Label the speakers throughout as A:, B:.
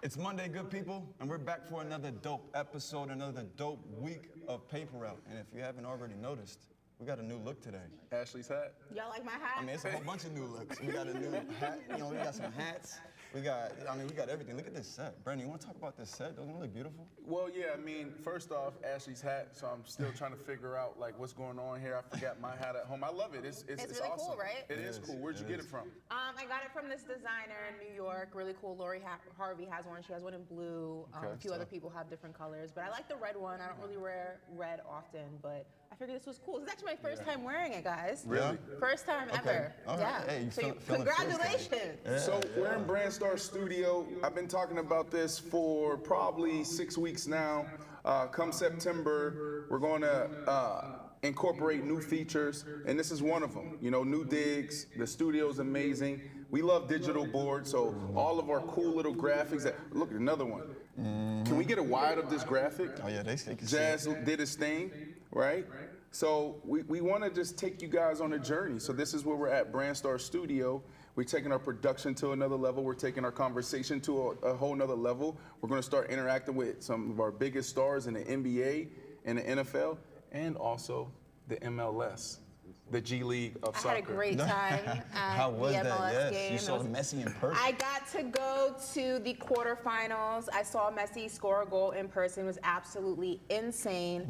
A: It's Monday, good people, and we're back for another dope episode, another dope week of Paper Route. And if you haven't already noticed, we got a new look today.
B: Ashley's hat.
C: Y'all like my hat?
A: I mean, it's a whole bunch of new looks. We got a new hat, we got some hats. We got everything. Look at this set. Brandon, you want to talk about this set? Doesn't it look beautiful?
B: Well, yeah, I mean, first off, Ashley's hat, so I'm still trying to figure out, like, what's going on here. I forgot my hat at home. I love it. It's
C: really
B: awesome.
C: cool, right?
B: It is cool. Where'd you get it from?
C: I got it from this designer in New York. Really cool. Lori Harvey has one. She has one in blue. A few other people have different colors. But I like the red one. I don't really wear red often, but I figured this was cool. This is actually my first time wearing it, guys.
B: Really?
C: First time ever.
A: All right.
C: Yeah.
A: Hey,
C: so
A: feeling
C: congratulations.
A: Yeah.
B: So we're in Brandstar Studio. I've been talking about this for probably 6 weeks now. Come September, we're going to incorporate new features, and this is one of them. You know, new digs. The studio's amazing. We love digital boards, so all of our cool little graphics. Look at another one. Can we get a wide of this graphic?
A: Oh yeah, they can
B: Jazz
A: see it.
B: did his thing, right? So we want to just take you guys on a journey. So this is where we're at, Brandstar Studio. We're taking our production to another level. We're taking our conversation to a whole nother level. We're going to start interacting with some of our biggest stars in the NBA and the NFL, and also the MLS, the G League of soccer.
C: I had a great time at
A: How was
C: the
A: that?
C: MLS
A: Yes,
C: game.
A: you saw Messi in person.
C: I got to go to the quarterfinals. I saw Messi score a goal in person. It was absolutely insane.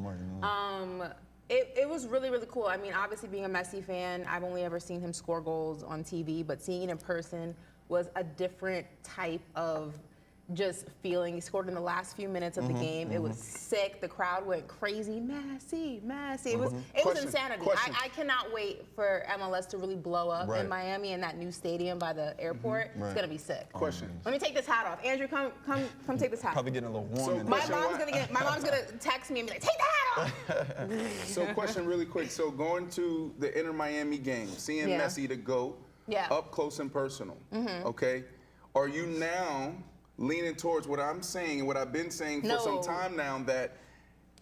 C: It was really, really cool. I mean, obviously being a Messi fan, I've only ever seen him score goals on TV, but seeing it in person was a different type of just feeling. He scored in the last few minutes of the game. It was sick. The crowd went crazy. Messi, Messi. It was insanity.
B: Question.
C: I cannot wait for MLS to really blow up in Miami in that new stadium by the airport. It's gonna be sick.
B: Question.
C: Let me take this hat off. Andrew, come take this hat.
A: Probably getting a little warm.
B: So
A: in
C: My
A: there.
C: mom's gonna text me and be like, take the hat off.
B: So question really quick. So going to the Inter Miami game, seeing
C: Yeah.
B: Messi, the GOAT,
C: Yeah.
B: up close and personal, okay? Are you now leaning towards what I'm saying and what I've been saying for some time now, that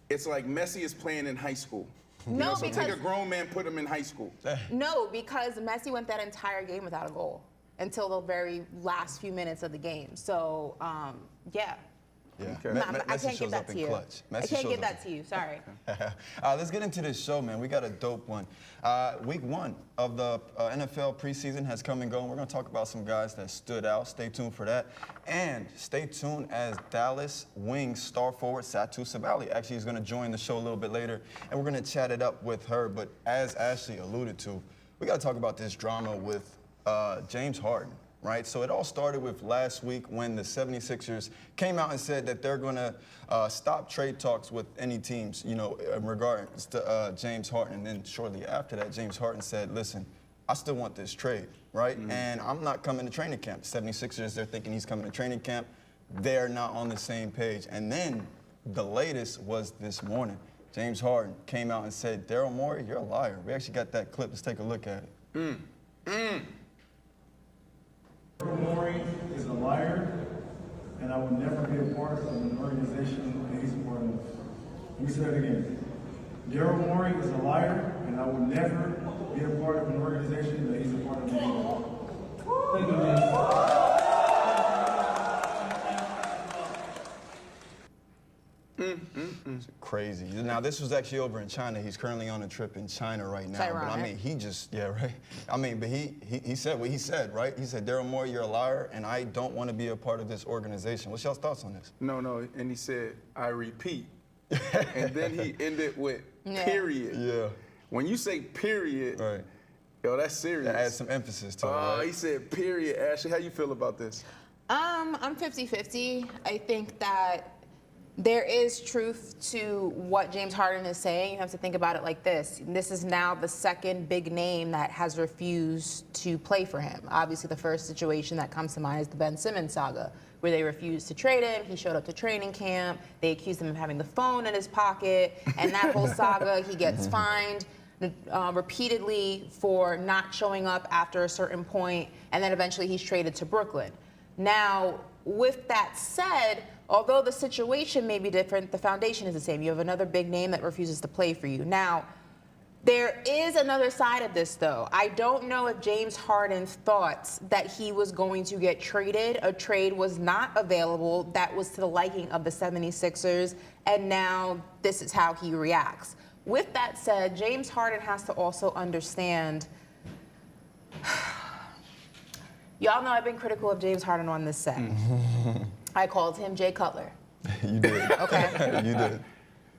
B: it's like Messi is playing in high school?
C: No,
B: So
C: because
B: take a grown man, put him in high school.
C: No, because Messi went that entire game without a goal until the very last few minutes of the game. So, yeah.
A: Yeah.
B: Okay.
C: No,
A: Messi
C: I can't
A: shows
C: give that
A: up
C: to
A: in
C: you.
A: clutch.
C: I
A: Messi
C: can't
A: shows
C: give
A: up
C: that to you. Sorry.
A: Let's get into this show, man. We got a dope one. Week 1 of the NFL preseason has come and gone. We're going to talk about some guys that stood out. Stay tuned for that. And stay tuned as Dallas Wings star forward Satou Sabally actually is going to join the show a little bit later, and we're going to chat it up with her. But as Ashley alluded to, we got to talk about this drama with James Harden. Right, so it all started with last week when the 76ers came out and said that they're going to stop trade talks with any teams, you know, in regards to James Harden. And then shortly after that, James Harden said, listen, I still want this trade, right? And I'm not coming to training camp. 76ers, they're thinking he's coming to training camp. They're not on the same page. And then the latest was this morning. James Harden came out and said, Daryl Morey, you're a liar. We actually got that clip. Let's take a look at it.
D: Daryl Morey is a liar, and I will never be a part of an organization that he's a part of. Let me say that again. Daryl Morey is a liar, and I will never be a part of an organization that he's a part of. Thank you, man.
A: It's crazy. Now, this was actually over in China. He's currently on a trip in China right now. But I mean, he just, right? I mean, but he said what he said, right? He said, Daryl Morey, you're a liar, and I don't want to be a part of this organization. What's y'all's thoughts on this?
B: No, and he said, I repeat. And then he ended with period.
A: Yeah.
B: When you say period,
A: Right.
B: yo, that's serious.
A: That adds some emphasis to it, right?
B: He said period. Ashley, how you feel about this?
C: I'm 50-50. I think that there is truth to what James Harden is saying. You have to think about it like this. This is now the second big name that has refused to play for him. Obviously, the first situation that comes to mind is the Ben Simmons saga, where they refused to trade him. He showed up to training camp. They accused him of having the phone in his pocket. And that whole saga, he gets fined repeatedly for not showing up after a certain point. And then eventually he's traded to Brooklyn. Now, with that said, although the situation may be different, the foundation is the same. You have another big name that refuses to play for you. Now, There is another side of this, though. I don't know if James Harden thought that he was going to get traded. A trade was not available that was to the liking of the 76ers, and now this is how he reacts. With that said, James Harden has to also understand. Y'all know I've been critical of James Harden on this set. I called him Jay Cutler.
A: You did.
C: Okay.
A: You did.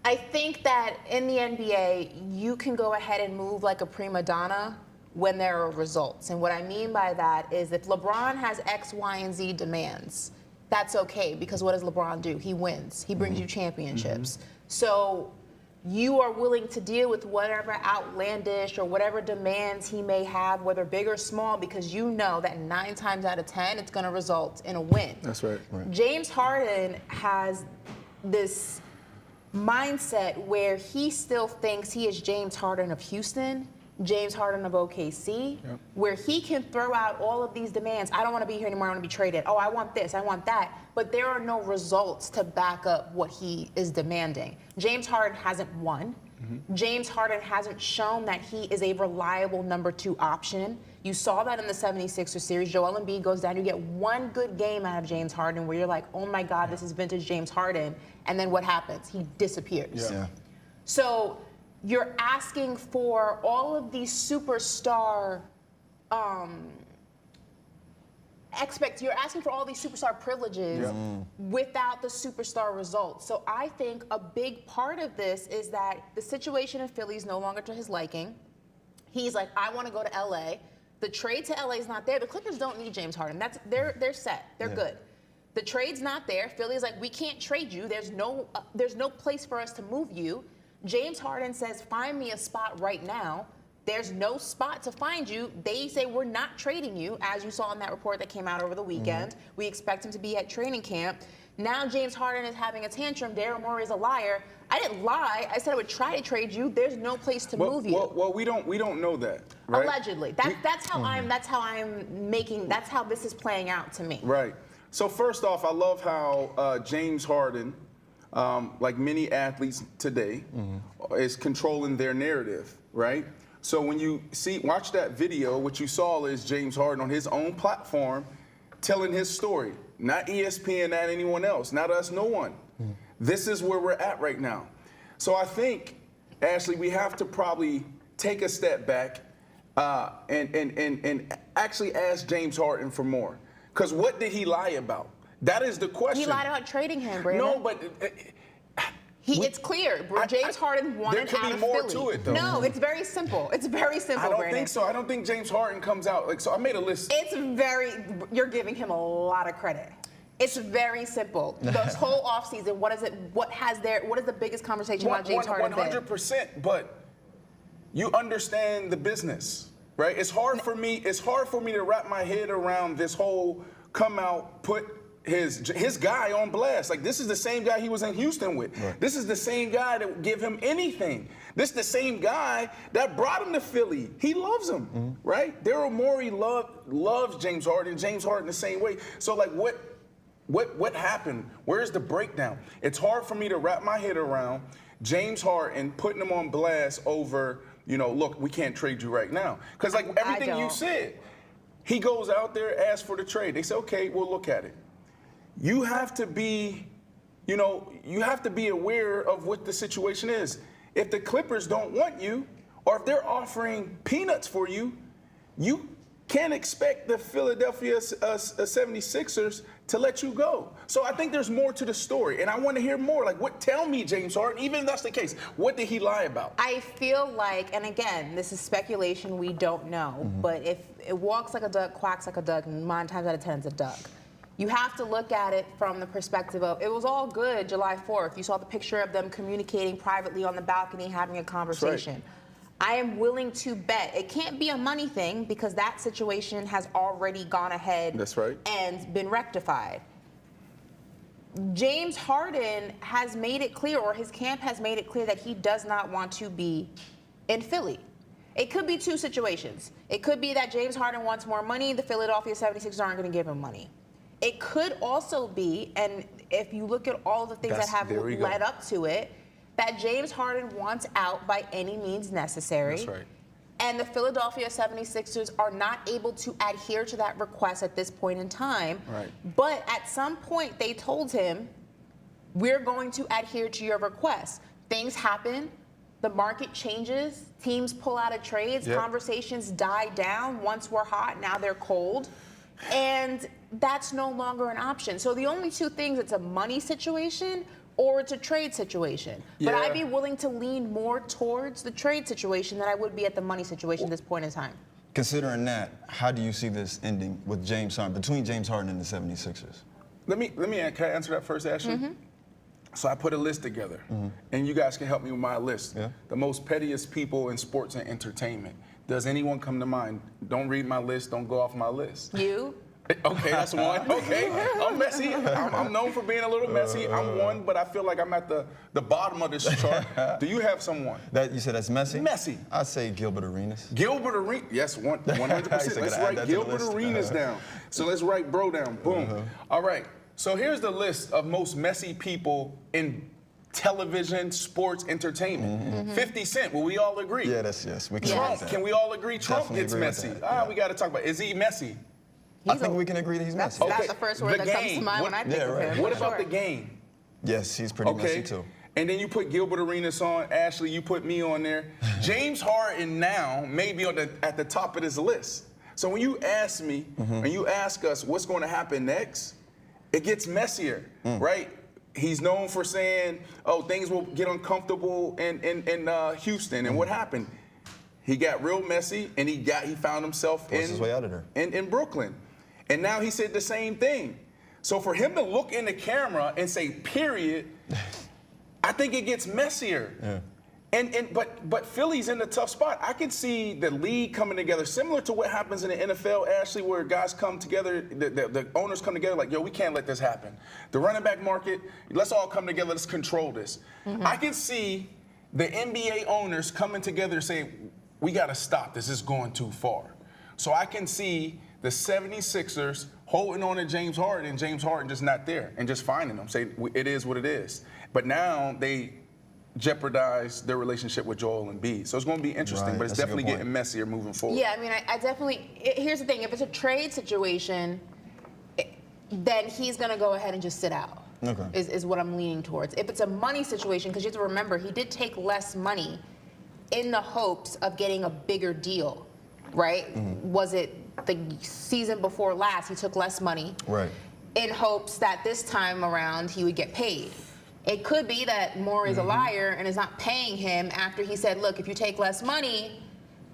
C: I think that in the NBA, you can go ahead and move like a prima donna when there are results. And what I mean by that is if LeBron has X, Y, and Z demands, that's okay, because what does LeBron do? He wins. He brings you championships. So you are willing to deal with whatever outlandish or whatever demands he may have, whether big or small, because you know that 9 times out of 10, it's going to result in a win.
B: That's right.
C: James Harden has this mindset where he still thinks he is James Harden of Houston, James Harden of OKC, where he can throw out all of these demands. I don't want to be here anymore. I want to be traded. Oh, I want this. I want that. But there are no results to back up what he is demanding. James Harden hasn't won. James Harden hasn't shown that he is a reliable number 2 option. You saw that in the 76ers series. Joel Embiid goes down. You get one good game out of James Harden where you're like, oh my God, this is vintage James Harden. And then what happens? He disappears.
A: Yeah.
C: So you're asking for all of these superstar you're asking for all these superstar privileges without the superstar results. So I think a big part of this is that the situation in Philly is no longer to his liking. He's like, I want to go to LA. The trade to LA is not there. The Clippers don't need James Harden. They're set. They're good. The trade's not there. Philly's like, we can't trade you. There's no place for us to move you. James Harden says, find me a spot right now. There's no spot to find you. They say, we're not trading you, as you saw in that report that came out over the weekend. We expect him to be at training camp. Now James Harden is having a tantrum. Daryl Morey is a liar. I didn't lie. I said I would try to trade you. There's no place to move you.
B: Well, we don't know that, right?
C: Allegedly. That's how this is playing out to me.
B: Right. So first off, I love how James Harden, like many athletes today, is controlling their narrative, right? So when you watch that video, what you saw is James Harden on his own platform telling his story. Not ESPN, not anyone else, not us, no one. This is where we're at right now. So I think, Ashley, we have to probably take a step back and actually ask James Harden for more. Because what did he lie about? That is the question.
C: He lied about trading him, Brandon.
B: No, but
C: it's clear. James Harden wanted out of Philly.
B: There could be more to it, though.
C: No, it's very simple. It's very simple,
B: I don't
C: Brandon.
B: think so. I don't think James Harden comes out like so. I made a list.
C: You're giving him a lot of credit. It's very simple. This whole offseason, what is the biggest conversation about James Harden?
B: 100%, but you understand the business, right? It's hard for me to wrap my head around this whole come out, put his guy on blast. Like, this is the same guy he was in Houston with. Right. This is the same guy that would give him anything. This is the same guy that brought him to Philly. He loves him, right? Daryl Morey loves James Harden. James Harden the same way. So, like, what happened? Where's the breakdown? It's hard for me to wrap my head around James Harden putting him on blast over, look, we can't trade you right now. Because, like, everything you said, he goes out there, asks for the trade. They say, okay, we'll look at it. You have to be, aware of what the situation is. If the Clippers don't want you, or if they're offering peanuts for you, you can't expect the Philadelphia 76ers to let you go. So I think there's more to the story, and I want to hear more. Like, tell me, James Harden, even if that's the case, what did he lie about?
C: I feel like, and again, this is speculation, we don't know, but if it walks like a duck, quacks like a duck, 9 times out of 10 it's a duck. You have to look at it from the perspective of, it was all good July 4th. You saw the picture of them communicating privately on the balcony, having a conversation. Right. I am willing to bet it can't be a money thing because that situation has already gone ahead.
B: That's right.
C: And been rectified. James Harden has made it clear, or his camp has made it clear, that he does not want to be in Philly. It could be 2 situations. It could be that James Harden wants more money, the Philadelphia 76ers aren't going to give him money. It could also be, and if you look at all the things that have led up to it, that James Harden wants out by any means necessary.
B: That's right.
C: And the Philadelphia 76ers are not able to adhere to that request at this point in time.
B: Right.
C: But at some point, they told him, we're going to adhere to your request. Things happen. The market changes. Teams pull out of trades.
B: Yep.
C: Conversations die down. Once we're hot, now they're cold. And that's no longer an option. So the only two things, it's a money situation or it's a trade situation. But
B: Yeah.
C: I'd be willing to lean more towards the trade situation than I would be at the money situation at this point in time.
A: Considering that, how do you see this ending with James Harden, between James Harden and the 76ers?
B: Can I answer that first, Ashley? So I put a list together, and you guys can help me with my list.
A: Yeah.
B: The most pettiest people in sports and entertainment. Does anyone come to mind? Don't read my list. Don't go off my list.
C: You?
B: Okay, that's one. Okay, I'm messy. I'm known for being a little messy. I'm one, but I feel like I'm at the bottom of this chart. Do you have someone?
A: That you said that's messy?
B: Messy.
A: I say Gilbert Arenas.
B: Gilbert Arenas. Yes, 100%.
A: You said
B: Let's
A: gotta add
B: write
A: that to the
B: Gilbert
A: list.
B: Arenas down. So let's write bro down. Boom. All right. So here's the list of most messy people in television, sports, entertainment. 50 Cent. Will we all agree?
A: Yeah, yes. We can
C: Yes.
A: agree
B: Trump.
A: with that.
B: Can we all agree Trump
A: Definitely
B: gets
A: agree with
B: messy?
A: that, yeah.
B: We got to talk about. Is he messy?
A: I think we can agree that he's messy.
C: That's
B: Okay,
C: the first word
B: the
C: that comes to
B: game.
C: mind
B: What-
C: when I think
A: yeah,
C: of
A: right.
C: him.
B: What
C: for
B: about
C: sure.
B: the game?
A: Yes, he's pretty messy
B: Okay.
A: too.
B: And then you put Gilbert Arenas on. Ashley, you put me on there. James Harden now may be at the top of this list. So when you ask me and you ask us what's going to happen next, it gets messier, right? He's known for saying, "Oh, things will get uncomfortable in Houston." And what happened? He got real messy, and he found himself
A: Forced his way out of there.
B: in Brooklyn. And now he said the same thing. So for him to look in the camera and say period, I think it gets messier.
A: Yeah.
B: But Philly's in a tough spot. I can see the league coming together, similar to what happens in the NFL, Ashley, where guys come together, the owners come together like, yo, we can't let this happen. The running back market, let's all come together, let's control this. I can see the NBA owners coming together saying, we got to stop, this is going too far. So I can see the 76ers holding on to James Harden and James Harden just not there and just finding them, say it is what it is. But now they jeopardize their relationship with Joel Embiid. So it's going to be interesting,
A: Right,
B: but it's
A: that's a good
B: definitely
A: point.
B: getting messier moving forward.
C: Yeah, I mean, I definitely. Here's the thing: if it's a trade situation, then he's going to go ahead and just sit out.
A: Okay.
C: Is what I'm leaning towards. If it's a money situation, because you have to remember, he did take less money in the hopes of getting a bigger deal, right? Was it the season before last? He took less money,
A: Right.
C: in hopes that this time around he would get paid. It could be that Morey's a liar and is not paying him after he said, look, if you take less money,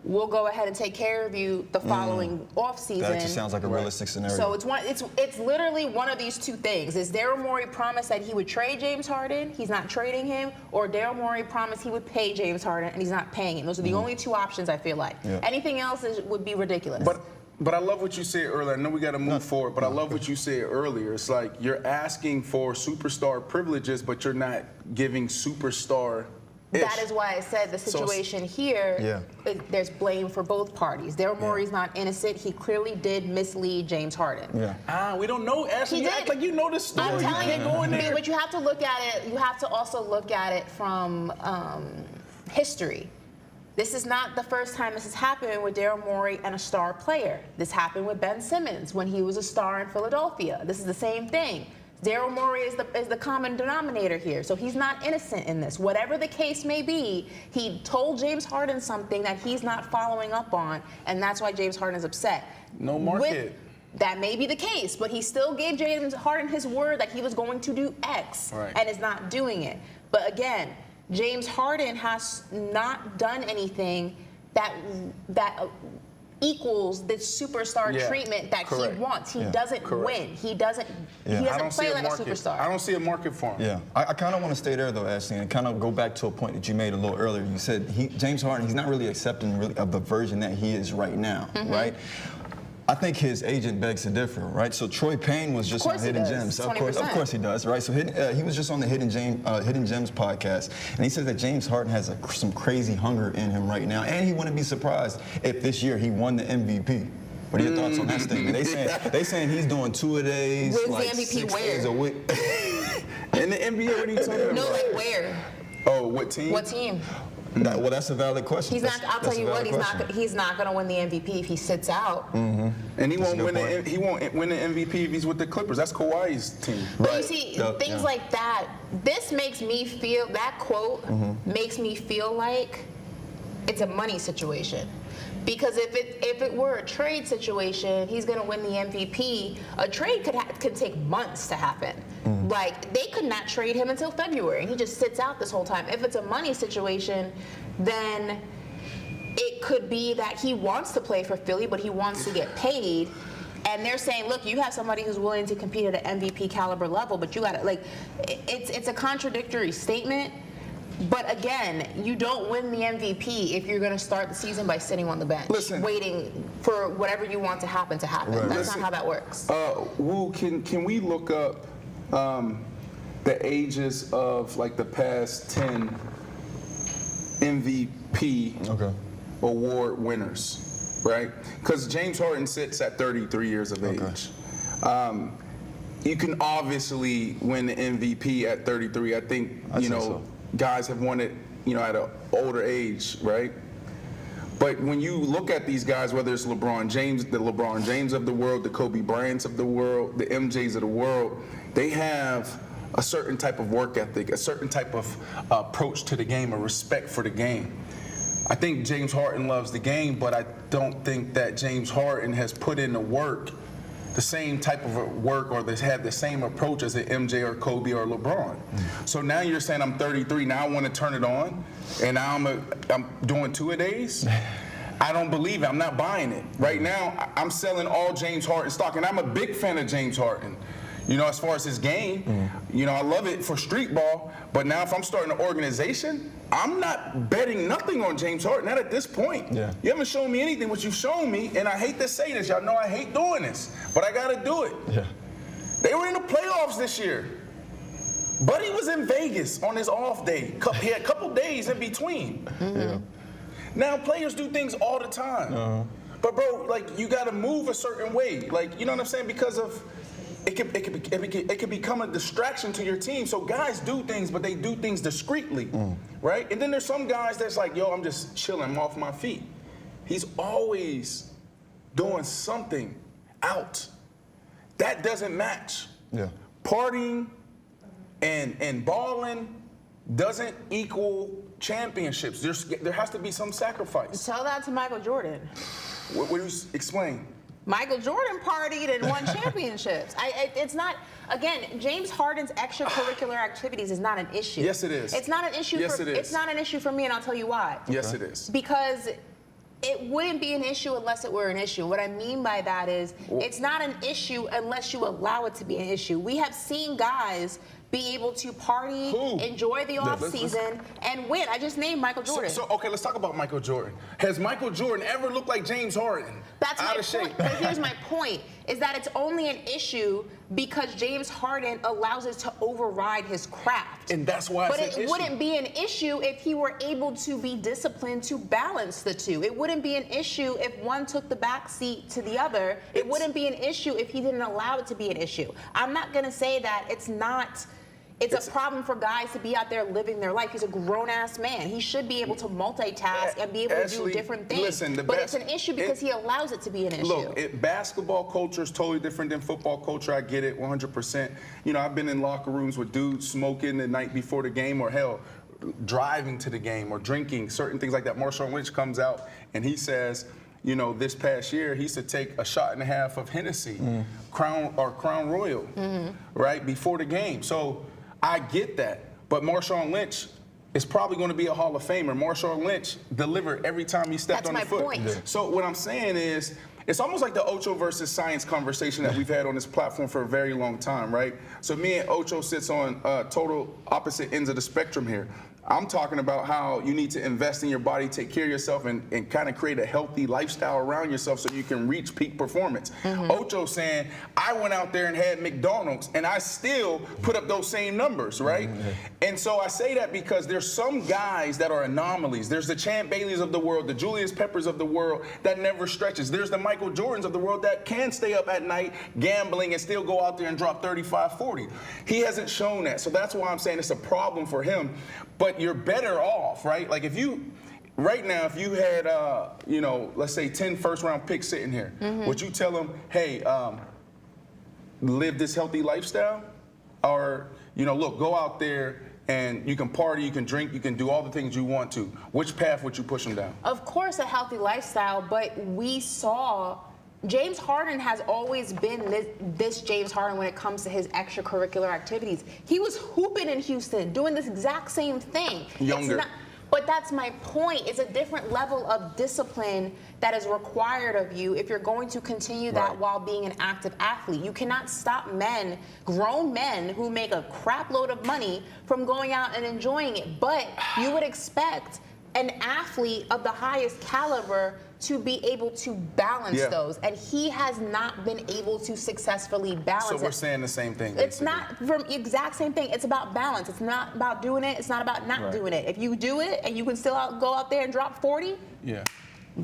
C: we'll go ahead and take care of you the following offseason.
A: That actually sounds like a realistic scenario.
C: So it's literally one of these two things. Is Daryl Morey promised that he would trade James Harden, he's not trading him, or Daryl Morey promised he would pay James Harden and he's not paying him. Those are the only two options, I feel like.
A: Yeah.
C: Anything else would be ridiculous.
B: But I love what you said earlier. I know we got to move forward, but I love what you said earlier. It's like you're asking for superstar privileges, but you're not giving superstar.
C: That is why I said the situation here, there's blame for both parties. Daryl Morey's not innocent. He clearly did mislead James Harden.
A: Yeah.
B: We don't know. Ashley,
C: He
B: you
C: did.
B: act like you know the story.
C: I'm telling
B: you can't go in there.
C: but you have to look at it. You have to also look at it from history. This is not the first time this has happened with Daryl Morey and a star player. This happened with Ben Simmons when he was a star in Philadelphia. This is the same thing. Daryl Morey is the common denominator here, so he's not innocent in this. Whatever the case may be, he told James Harden something that he's not following up on, and that's why James Harden is upset.
B: No market.
C: That may be the case, but he still gave James Harden his word that he was going to do X, and is not doing it. But again, James Harden has not done anything that equals the superstar treatment that he wants. He doesn't win. He doesn't play like a superstar.
B: I don't see a market for him.
A: Yeah, I kind of want to stay there though, Ashley, and kind of go back to a point that you made a little earlier. You said James Harden, he's not really accepting of the version that he is right now, right? I think his agent begs to differ, right? So Troy Payne was just on Hidden Gems. Of course he does, right? So he was just on the Hidden Gems podcast, and he said that James Harden has some crazy hunger in him right now, and he wouldn't be surprised if this year he won the MVP. What are your thoughts on that statement? They saying he's doing 2-a-days,
C: Where's
A: like
C: the MVP
A: 6 days a week.
B: In the NBA, what are you talking about?
C: No, like where?
B: Oh, what team?
C: What team?
A: Well, that's a valid question.
C: He's not. I'll tell you what. He's not going to win the MVP if he sits out.
B: Mm-hmm. And he won't win the MVP if he's with the Clippers. That's Kawhi's team.
C: But you see, things like that. This makes me feel. That quote makes me feel like it's a money situation. Because if it were a trade situation, he's going to win the MVP. A trade could take months to happen. Like, they could not trade him until February. He just sits out this whole time. If it's a money situation, then it could be that he wants to play for Philly, but he wants to get paid. And they're saying, look, you have somebody who's willing to compete at an MVP caliber level, but you got to, like, it's a contradictory statement. But again, you don't win the MVP if you're going to start the season by sitting on the bench, waiting for whatever you want to happen to happen. Right. That's not how that works.
B: Wu, can we look up the ages of like the past 10 MVP award winners, right? Because James Harden sits at 33 years of age. You can obviously win the MVP at 33. I think, guys have won it, at an older age, right? But when you look at these guys, whether it's LeBron James, the LeBron James of the world, the Kobe Bryants of the world, the MJs of the world, they have a certain type of work ethic, a certain type of approach to the game, a respect for the game. I think James Harden loves the game, but I don't think that James Harden has put in the work, the same type of work, or has had the same approach as an MJ or Kobe or LeBron. So now you're saying I'm 33, now I want to turn it on, and now I'm doing two-a-days? I don't believe it. I'm not buying it. Right now, I'm selling all James Harden stock, and I'm a big fan of James Harden. As far as his game, I love it for street ball, but now if I'm starting an organization, I'm not betting nothing on James Harden, not at this point. Yeah. You haven't shown me anything, what you've shown me, and I hate to say this, y'all know I hate doing this, but I gotta do it. Yeah. They were in the playoffs this year. Buddy was in Vegas on his off day. He had a couple days in between. Yeah. Now players do things all the time. But bro, like, you gotta move a certain way. Like, you know what I'm saying? Because of it could become a distraction to your team. So guys do things, but they do things discreetly, right? And then there's some guys that's like, yo, I'm just chilling, I'm off my feet. He's always doing something out. That doesn't match. Yeah. Partying and balling doesn't equal championships. There has to be some sacrifice.
C: Tell that to Michael Jordan.
B: What do you explain?
C: Michael Jordan partied and won championships. It's not, again, James Harden's extracurricular activities is not an issue.
B: Yes, it is.
C: It's not an issue.
B: Yes, it is.
C: It's not an issue for me, and I'll tell you why.
B: Yes, it is.
C: Because it wouldn't be an issue unless it were an issue. What I mean by that is it's not an issue unless you allow it to be an issue. We have seen guys be able to party, enjoy the off season, and win. I just named Michael Jordan.
B: So okay, let's talk about Michael Jordan. Has Michael Jordan ever looked like James Harden?
C: That's my point. But here's my point, is that it's only an issue because James Harden allows it to override his craft.
B: And that's why it's an issue. But it
C: wouldn't be an issue if he were able to be disciplined to balance the two. It wouldn't be an issue if one took the back seat to the other. It wouldn't be an issue if he didn't allow it to be an issue. I'm not going to say that it's not. It's a problem for guys to be out there living their life. He's a grown-ass man. He should be able to multitask and be able to do different things.
B: Listen,
C: but it's an issue because he allows it to be an issue.
B: Look, basketball culture is totally different than football culture. I get it 100%. I've been in locker rooms with dudes smoking the night before the game, or hell, driving to the game, or drinking, certain things like that. Marshawn Lynch comes out and he says, this past year, he used to take a shot and a half of Hennessy, Crown Royal, right, before the game. So I get that, but Marshawn Lynch is probably going to be a Hall of Famer. Marshawn Lynch delivered every time he stepped on the foot.
C: That's my point.
B: So what I'm saying is, it's almost like the Ocho versus science conversation that we've had on this platform for a very long time, right? So me and Ocho sits on total opposite ends of the spectrum here. I'm talking about how you need to invest in your body, take care of yourself, and kind of create a healthy lifestyle around yourself so you can reach peak performance. Ocho saying, I went out there and had McDonald's, and I still put up those same numbers, right? And so I say that because there's some guys that are anomalies. There's the Champ Baileys of the world, the Julius Peppers of the world that never stretches. There's the Michael Jordans of the world that can stay up at night gambling and still go out there and drop 35, 40. He hasn't shown that, so that's why I'm saying it's a problem for him. But but you're better off, right? Like if you, right now, if you had, you know, let's say 10 first-round picks sitting here, would you tell them, hey, live this healthy lifestyle? Or, you know, look, go out there and you can party, you can drink, you can do all the things you want to. Which path would you push them down?
C: Of course, a healthy lifestyle, but we saw James Harden has always been this James Harden when it comes to his extracurricular activities. He was hooping in Houston, doing this exact same thing.
B: Younger.
C: But that's my point. It's a different level of discipline that is required of you if you're going to continue that while being an active athlete. You cannot stop men, grown men who make a crap load of money from going out and enjoying it. But you would expect an athlete of the highest caliber to be able to balance those. And he has not been able to successfully balance it.
B: So we're saying the same thing.
C: It's not from the exact same thing. It's about balance. It's not about doing it. It's not about not doing it. If you do it and you can still go out there and drop 40,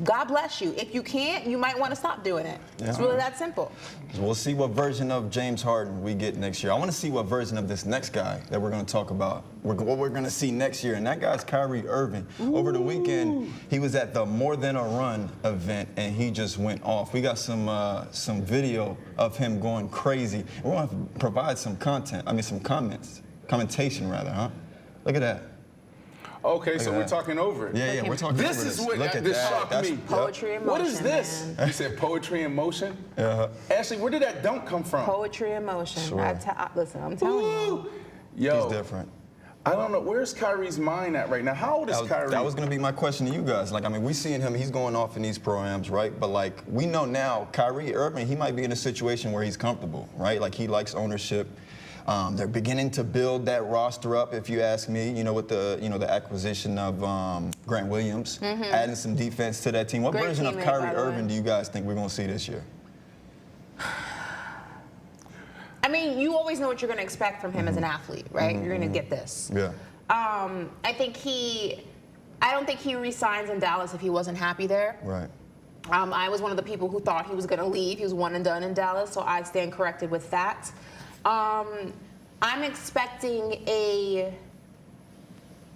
C: God bless you. If you can't, you might want to stop doing it. It's really that simple.
A: We'll see what version of James Harden we get next year. I want to see what version of this next guy that we're going to talk about, what we're going to see next year. And that guy's Kyrie Irving. Over the weekend, he was at the More Than a Run event, and he just went off. We got some video of him going crazy. We're going to provide some commentation rather, huh? Look at that.
B: Okay, so we're talking over it.
A: Yeah, we're talking over this.
B: This is what
A: Look at
B: this
A: that.
B: shocked me.
C: Poetry in motion.
B: What is this?
C: Man.
B: You said poetry in motion? Ashley, where did that dunk come from?
C: Poetry in motion.
A: Sure.
C: Listen, I'm telling you.
B: Yo,
A: He's different.
B: I don't know. Where's Kyrie's mind at right now? How old is Kyrie?
A: That was going to be my question to you guys. Like, I mean, we seeing him, he's going off in these programs, right? But, like, we know now, Kyrie Irving, he might be in a situation where he's comfortable, right? Like, he likes ownership. They're beginning to build that roster up, if you ask me, you know, with the acquisition of Grant Williams, adding some defense to that team. What version of Kyrie Irving do you guys think we're going to see this year?
C: I mean, you always know what you're going to expect from him as an athlete, right? You're going to get this.
A: Yeah.
C: I don't think he re-signs in Dallas if he wasn't happy there.
A: Right.
C: I was one of the people who thought he was going to leave. He was one and done in Dallas, so I stand corrected with that. I'm expecting a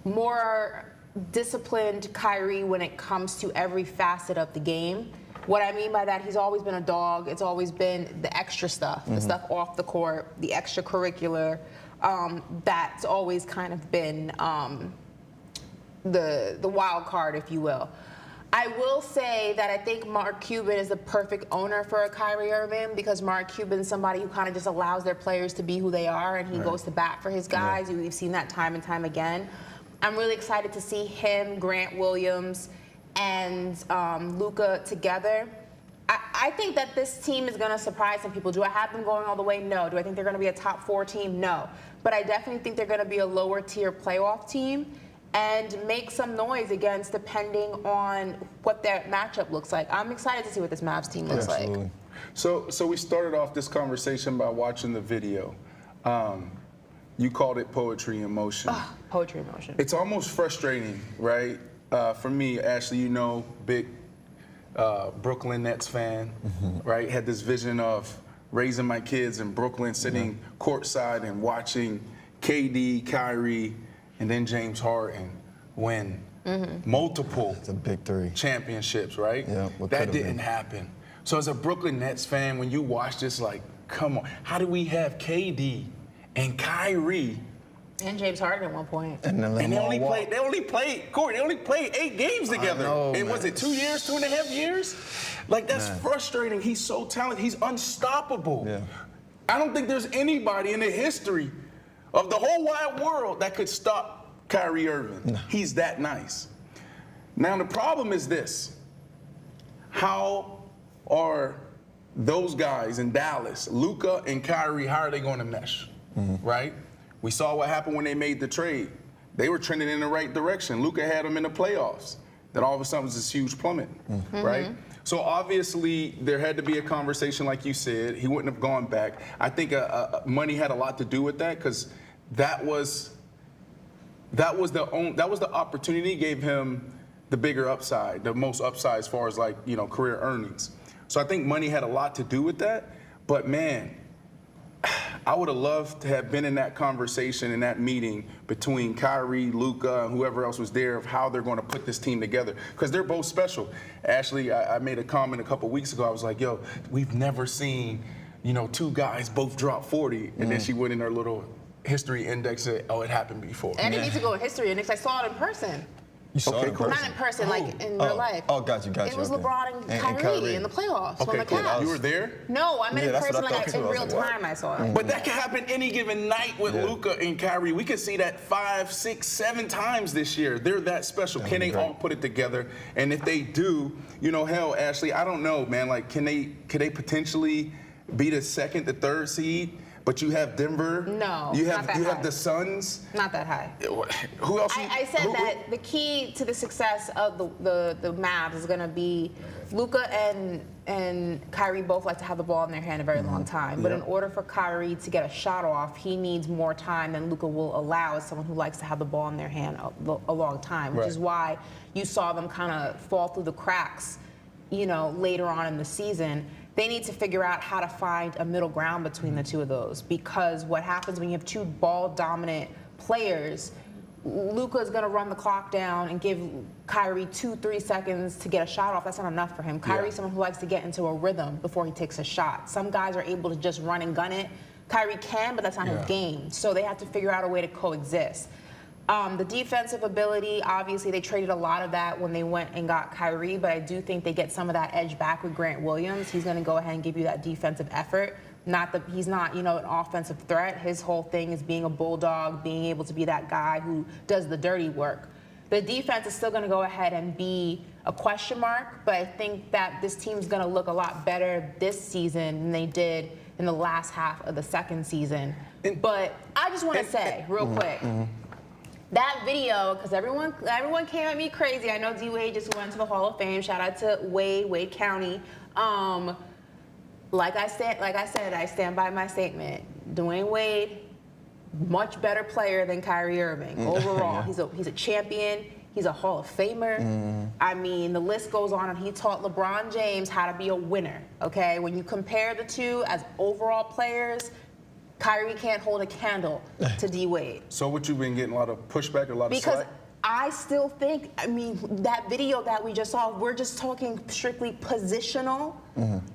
C: more disciplined Kyrie when it comes to every facet of the game. What I mean by that, he's always been a dog. It's always been the extra stuff, the stuff off the court, the extracurricular. That's always kind of been the wild card, if you will. I will say that I think Mark Cuban is the perfect owner for a Kyrie Irving because Mark Cuban is somebody who kind of just allows their players to be who they are, and he goes to bat for his guys. We've seen that time and time again. I'm really excited to see him, Grant Williams, and Luka together. I think that this team is going to surprise some people. Do I have them going all the way? No. Do I think they're going to be a top 4 team? No. But I definitely think they're going to be a lower tier playoff team and make some noise against depending on what their matchup looks like. I'm excited to see what this Mavs team looks like.
B: So we started off this conversation by watching the video. You called it poetry in motion.
C: Poetry in motion.
B: It's almost frustrating, right? For me, Ashley, you know, big Brooklyn Nets fan, right? Had this vision of raising my kids in Brooklyn, sitting courtside and watching KD, Kyrie, and then James Harden win multiple championships, right?
A: Yeah,
B: that didn't happen. So as a Brooklyn Nets fan, when you watch this, like, come on, how do we have KD and Kyrie
C: and James Harden at one point?
B: And they only played 8 games together. And was it 2 years, 2.5 years? Like, that's frustrating. He's so talented. He's unstoppable. Yeah. I don't think there's anybody in the history of the whole wide world that could stop Kyrie Irving. No. He's that nice. Now, the problem is this. How are those guys in Dallas, Luka and Kyrie, how are they going to mesh, right? We saw what happened when they made the trade. They were trending in the right direction. Luka had them in the playoffs. Then all of a sudden it was this huge plummet, right? So obviously there had to be a conversation, like you said. He wouldn't have gone back. I think money had a lot to do with that because that was the opportunity gave him the bigger upside, the most upside as far as, like, you know, career earnings. So I think money had a lot to do with that. But man, I would have loved to have been in that conversation, in that meeting between Kyrie, Luka, and whoever else was there of how they're going to put this team together, because they're both special. Ashley, I made a comment a couple weeks ago. I was like, yo, we've never seen, two guys both drop 40, and then she went in her little history index and said, oh, it happened before.
C: And it needs to go in history index. I saw it in person.
A: You saw it in person?
C: Not in person, like in real life.
A: Oh, got you.
C: It was
A: okay.
C: LeBron and Kyrie in the playoffs.
B: Okay,
C: when the
B: cool.
C: Cavs.
B: You were there?
C: No, I meant in
A: that's
C: person,
A: what I
C: like
A: thought,
C: in
A: too. I
C: real
A: was like,
C: time. I saw it.
B: But that can happen any given night with Luka and Kyrie. We could see that 5, 6, 7 times this year. They're that special. Can they all put it together? And if they do, hell, Ashley, I don't know, man. Like, could they potentially be the 2nd, the 3rd seed? But you have Denver.
C: No,
B: you
C: not that high.
B: have the Suns.
C: Not that high.
B: Who else?
C: I said that the key to the success of the Mavs is going to be Luka and Kyrie both like to have the ball in their hand a very long time. But in order for Kyrie to get a shot off, he needs more time than Luka will allow as someone who likes to have the ball in their hand a long time, which is why you saw them kind of fall through the cracks, later on in the season. They need to figure out how to find a middle ground between the two of those, because what happens when you have two ball-dominant players, Luka is going to run the clock down and give Kyrie 2-3 seconds to get a shot off. That's not enough for him. Kyrie's someone who likes to get into a rhythm before he takes a shot. Some guys are able to just run and gun it. Kyrie can, but that's not his game. So they have to figure out a way to coexist. The defensive ability, obviously, they traded a lot of that when they went and got Kyrie, but I do think they get some of that edge back with Grant Williams. He's going to go ahead and give you that defensive effort. He's not, an offensive threat. His whole thing is being a bulldog, being able to be that guy who does the dirty work. The defense is still going to go ahead and be a question mark, but I think that this team's going to look a lot better this season than they did in the last half of the second season. But I just want to say, real quick, that video, because everyone came at me crazy. I know D Wade just went to the Hall of Fame. Shout out to Wade County. Like I said, I stand by my statement. Dwayne Wade, much better player than Kyrie Irving overall. He's a champion. He's a Hall of Famer. I mean, the list goes on, and he taught LeBron James how to be a winner. Okay, when you compare the two as overall players, Kyrie can't hold a candle to D Wade.
B: So what, you've been getting a lot of pushback, a lot of slack?
C: Because I still think, that video that we just saw, we're just talking strictly positional,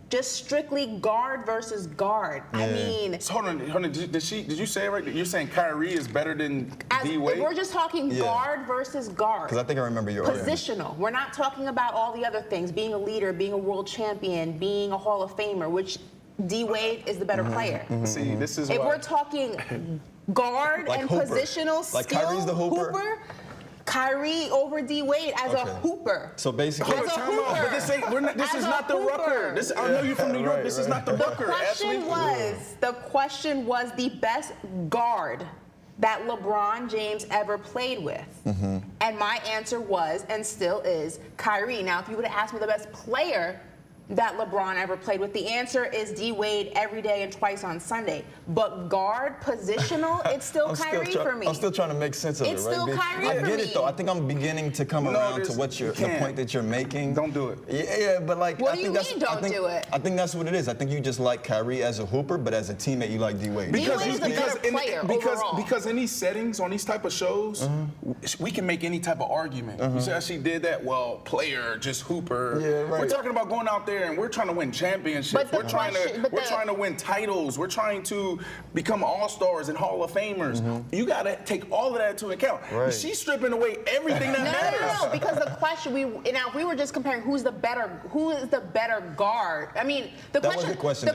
C: just strictly guard versus guard. So
B: hold on. Did you say it right? You're saying Kyrie is better than D Wade?
C: We're just talking guard versus guard.
A: Because I think I remember your
C: positional. We're not talking about all the other things, being a leader, being a world champion, being a Hall of Famer, which D Wade is the better player.
B: See, this is
C: if we're talking guard
A: like
C: and
A: Hooper.
C: positional
A: Like
C: skill,
A: Kyrie's the Hooper?
C: Kyrie over D Wade as a hooper.
A: So basically,
C: As a hooper.
B: But this is not the Rucker. I know you're from New York. This is not the Rucker.
C: The question was the best guard that LeBron James ever played with. And my answer was, and still is, Kyrie. Now, if you would have asked me the best player that LeBron ever played with, the answer is D Wade every day and twice on Sunday. But guard, positional, it's still Kyrie for me.
A: I'm still trying to make sense of it, right?
C: It's still Kyrie
A: I
C: for
A: get
C: me.
A: it, though. I think I'm beginning to come around to the point that you're making.
B: Don't do it.
A: Yeah, but like,
C: What do you mean don't do it?
A: I think that's what it is. I think you just like Kyrie as a hooper, but as a teammate, you like D Wade.
C: Because he's the better player overall.
B: Because in these settings, on these type of shows, we can make any type of argument. You say, she did that, well, player, just hooper.
A: Yeah, right.
B: We're talking about going out there and we're trying to win championships. We're trying to win titles. We're trying to become all-stars and Hall of Famers. You got to take all of that into account.
A: Right.
B: She's stripping away everything that matters.
C: No, because the question we were just comparing who is the better guard. I mean, the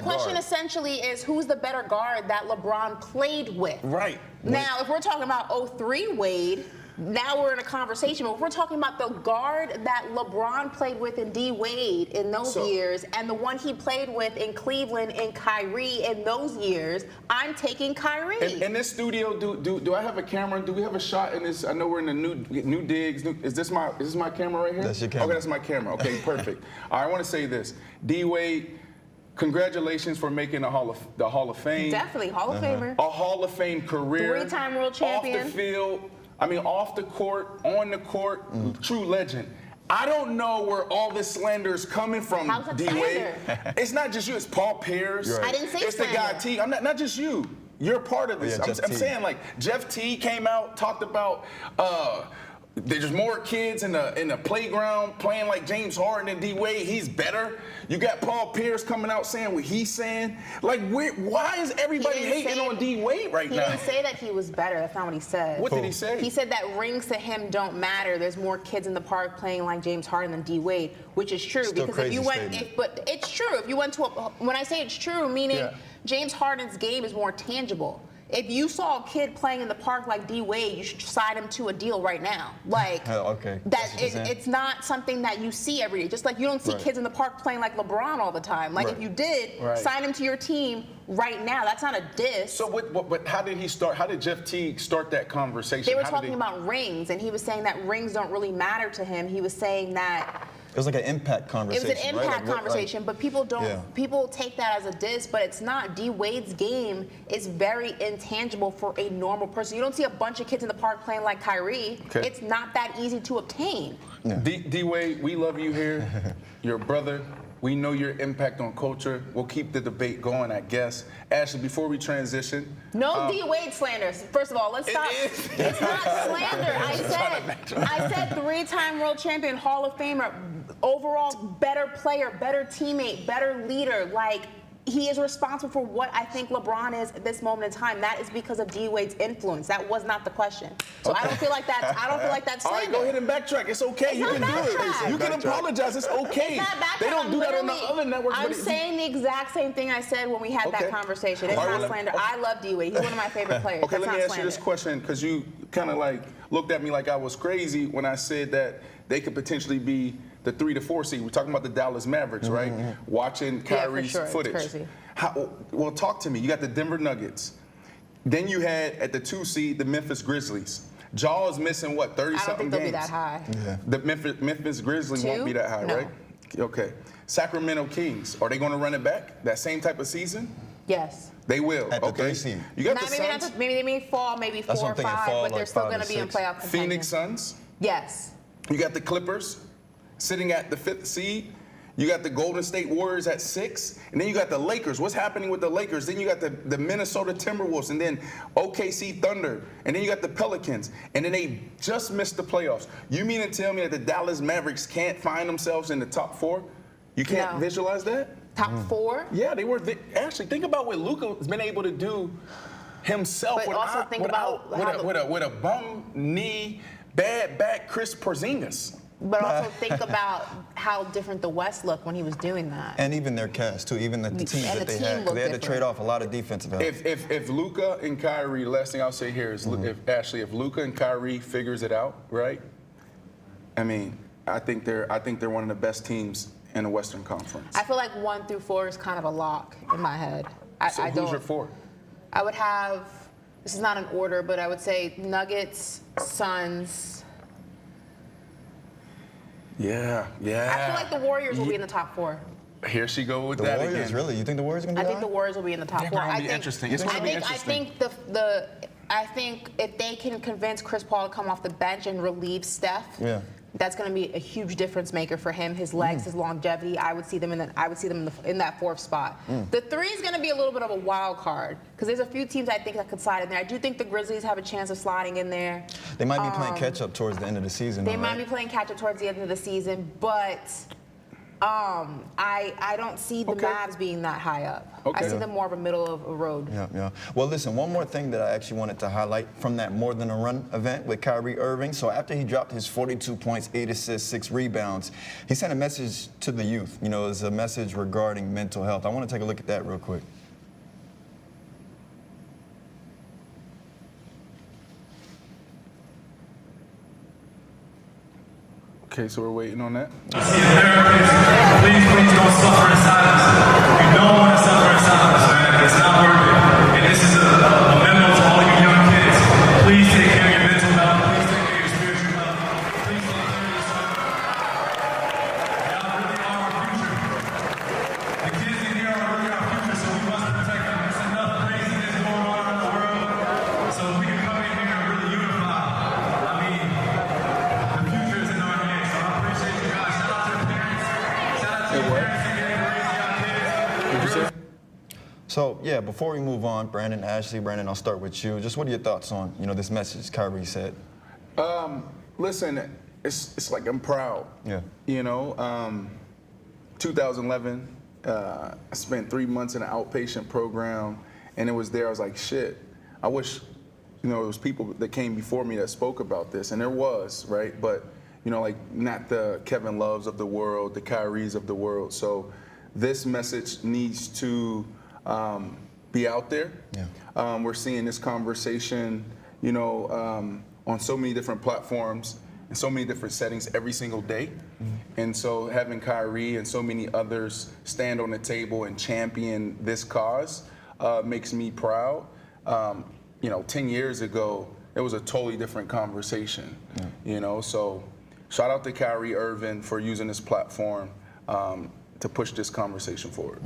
C: question essentially is who's the better guard that LeBron played with.
B: Right.
C: Now, if we're talking about 03 Wade, now we're in a conversation, but if we're talking about the guard that LeBron played with in D Wade in those years and the one he played with in Cleveland and Kyrie in those years, I'm taking Kyrie.
B: In this studio, do I have a camera? Do we have a shot in this? I know we're in the new digs. Is this my camera right here?
A: That's your camera.
B: Okay, that's my camera. Okay, perfect. All right, I want to say this. D Wade, congratulations for making the Hall of Fame.
C: Definitely, Hall of Famer.
B: A Hall of Fame career.
C: 3-time world champion.
B: Off the field. Off the court, on the court, true legend. I don't know where all this slander is coming from, D Wade. It's not just you. It's Paul Pierce.
C: I didn't say
B: it's
C: slander.
B: The guy T. I'm not just you. You're a part of this.
A: Yeah,
B: I'm saying, like, Jeff T came out, talked about there's more kids in the playground playing like James Harden and D-Wade. He's better. You got Paul Pierce coming out saying what he's saying. Like, why is everybody hating on D-Wade right now?
C: He didn't say that he was better. That's not what he said.
B: What did he say?
C: He said that rings to him don't matter. There's more kids in the park playing like James Harden than D-Wade, which is true.
A: Still
C: because if you
A: crazy
C: but it's true. If you went to when I say it's true, meaning James Harden's game is more tangible. If you saw a kid playing in the park like D-Wade, you should sign him to a deal right now. Like,
A: okay.
C: It's not something that you see every day. Just like you don't see kids in the park playing like LeBron all the time. Like, if you did, sign him to your team right now. That's not a diss.
B: So what how did he start? How did Jeff Teague start that conversation?
C: They were talking about rings, and he was saying that rings don't really matter to him. He was saying that
A: it was like an impact conversation.
C: It was an impact conversation, but people don't. People take that as a diss, but it's not. D-Wade's game is very intangible for a normal person. You don't see a bunch of kids in the park playing like Kyrie. Okay. It's not that easy to obtain.
B: Yeah. D-Wade, we love you here. Your brother. We know your impact on culture. We'll keep the debate going, I guess. Ashley, before we transition.
C: No D-Wade slander. First of all, let's stop. It's not slander. I said 3-time world champion, Hall of Famer, overall better player, better teammate, better leader. Like, he is responsible for what I think LeBron is at this moment in time. That is because of D-Wade's influence. That was not the question. So I don't feel like that's slander.
B: All right, go ahead and backtrack. It's okay.
C: It's
B: you can do it. You can apologize. It's okay. They don't do that on the other networks.
C: I'm saying the exact same thing I said when we had that conversation. It's not slander. I love D-Wade. He's one of my favorite players.
B: Okay, let me ask you this question, because you kind of like looked at me like I was crazy when I said that they could potentially be the 3 to 4 seed. We're talking about the Dallas Mavericks, right? Watching Kyrie's footage.
C: It's crazy.
B: Well, talk to me. You got the Denver Nuggets. Then you had at the 2 seed the Memphis Grizzlies. Ja is missing what, 30-something games?
C: I don't think they'll be that high.
A: Yeah.
B: The Memphis Grizzlies won't be that high, right? Okay. Sacramento Kings. Are they going to run it back? That same type of season?
C: Yes.
B: They will.
A: At the 3 seed.
B: You got the Suns.
C: Maybe they may fall, maybe 4 or 5, but they're still going to be in playoff contention.
B: Phoenix Suns.
C: Yes.
B: You got the Clippers sitting at the 5th seed. You got the Golden State Warriors at 6. And then you got the Lakers. What's happening with the Lakers? Then you got the Minnesota Timberwolves, and then OKC Thunder. And then you got the Pelicans. And then they just missed the playoffs. You mean to tell me that the Dallas Mavericks can't find themselves in the top 4? You can't visualize that?
C: Top 4?
B: Yeah, they were. Actually, think about what Luka has been able to do himself
C: but also think about
B: with a bum knee, bad back Chris Porzingis.
C: But also think about how different the West looked when he was doing that.
A: And even their cast, too, even the teams that they had. They had to trade off a lot of defensive help.
B: If Luka and Kyrie, last thing I'll say here is, if Luka and Kyrie figures it out, right? I mean, I think they're one of the best teams in the Western Conference.
C: I feel like 1 through 4 is kind of a lock in my head.
B: Who's your 4?
C: I would have, this is not an order, but I would say Nuggets, Suns.
B: Yeah.
C: I feel like the Warriors will be in the top 4.
B: Here she go with
A: the
B: that
A: Warriors,
B: again.
A: really? You think the Warriors are going to be
C: I think the Warriors will be in the top 4.
B: It's going to be interesting. It's going to be interesting.
C: I think if they can convince Chris Paul to come off the bench and relieve Steph, that's going to be a huge difference maker for him. His legs, his longevity. I would see them in that 4th spot. The 3 is going to be a little bit of a wild card because there's a few teams I think that could slide in there. I do think the Grizzlies have a chance of sliding in there.
A: They might be playing catch up towards the end of the season.
C: They might be playing catch up towards the end of the season, but I don't see the Mavs being that high up. I see them more of a middle of a road.
A: Yeah. Well, listen, one more thing that I actually wanted to highlight from that More Than a Run event with Kyrie Irving. So after he dropped his 42 points, 8 assists, 6 rebounds, he sent a message to the youth. You know, it's a message regarding mental health. I want to take a look at that real quick.
B: Okay, so we're waiting on that.
E: Please don't suffer in silence. You don't want to suffer in silence, man. It's not worth it. And this is a memo to all you young kids. Please take care of your mental health. Please take care of your spiritual health. Please take care of yourself. Y'all really are our future. The kids in here are really our future, so we must protect them. There's enough craziness going on around the world. So if we can come in here and really unify, I mean, the future is in our hands. So I appreciate you guys. Shout out to the parents. Shout out to your parents.
A: So, yeah, before we move on, Brandon, Ashley, Brandon, I'll start with you. Just what are your thoughts on, this message Kyrie said?
B: Listen, it's like I'm proud.
A: Yeah.
B: 2011, I spent 3 months in an outpatient program, and it was there. I was like, shit, I wish, there was people that came before me that spoke about this, and there was, right? But, like not the Kevin Loves of the world, the Kyries of the world. So this message needs to be out there. Yeah. We're seeing this conversation, on so many different platforms in so many different settings every single day. Mm-hmm. And so having Kyrie and so many others stand on the table and champion this cause makes me proud. 10 years ago, it was a totally different conversation, so shout out to Kyrie Irving for using this platform to push this conversation forward.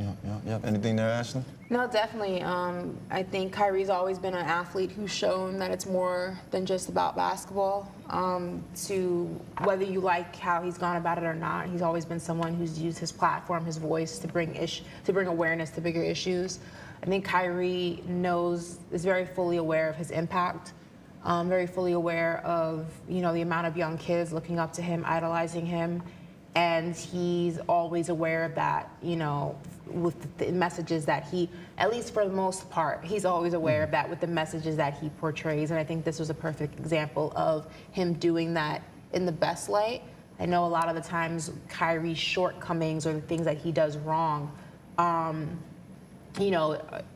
A: Yeah. Anything there, Ashley?
C: No, definitely. I think Kyrie's always been an athlete who's shown that it's more than just about basketball. To whether you like how he's gone about it or not, he's always been someone who's used his platform, his voice to bring awareness to bigger issues. I think Kyrie is very fully aware of his impact, very fully aware of the amount of young kids looking up to him, idolizing him. And he's always aware of that, with the messages that he, at least for the most part, he's always aware of that with the messages that he portrays. And I think this was a perfect example of him doing that in the best light. I know a lot of the times Kyrie's shortcomings or the things that he does wrong,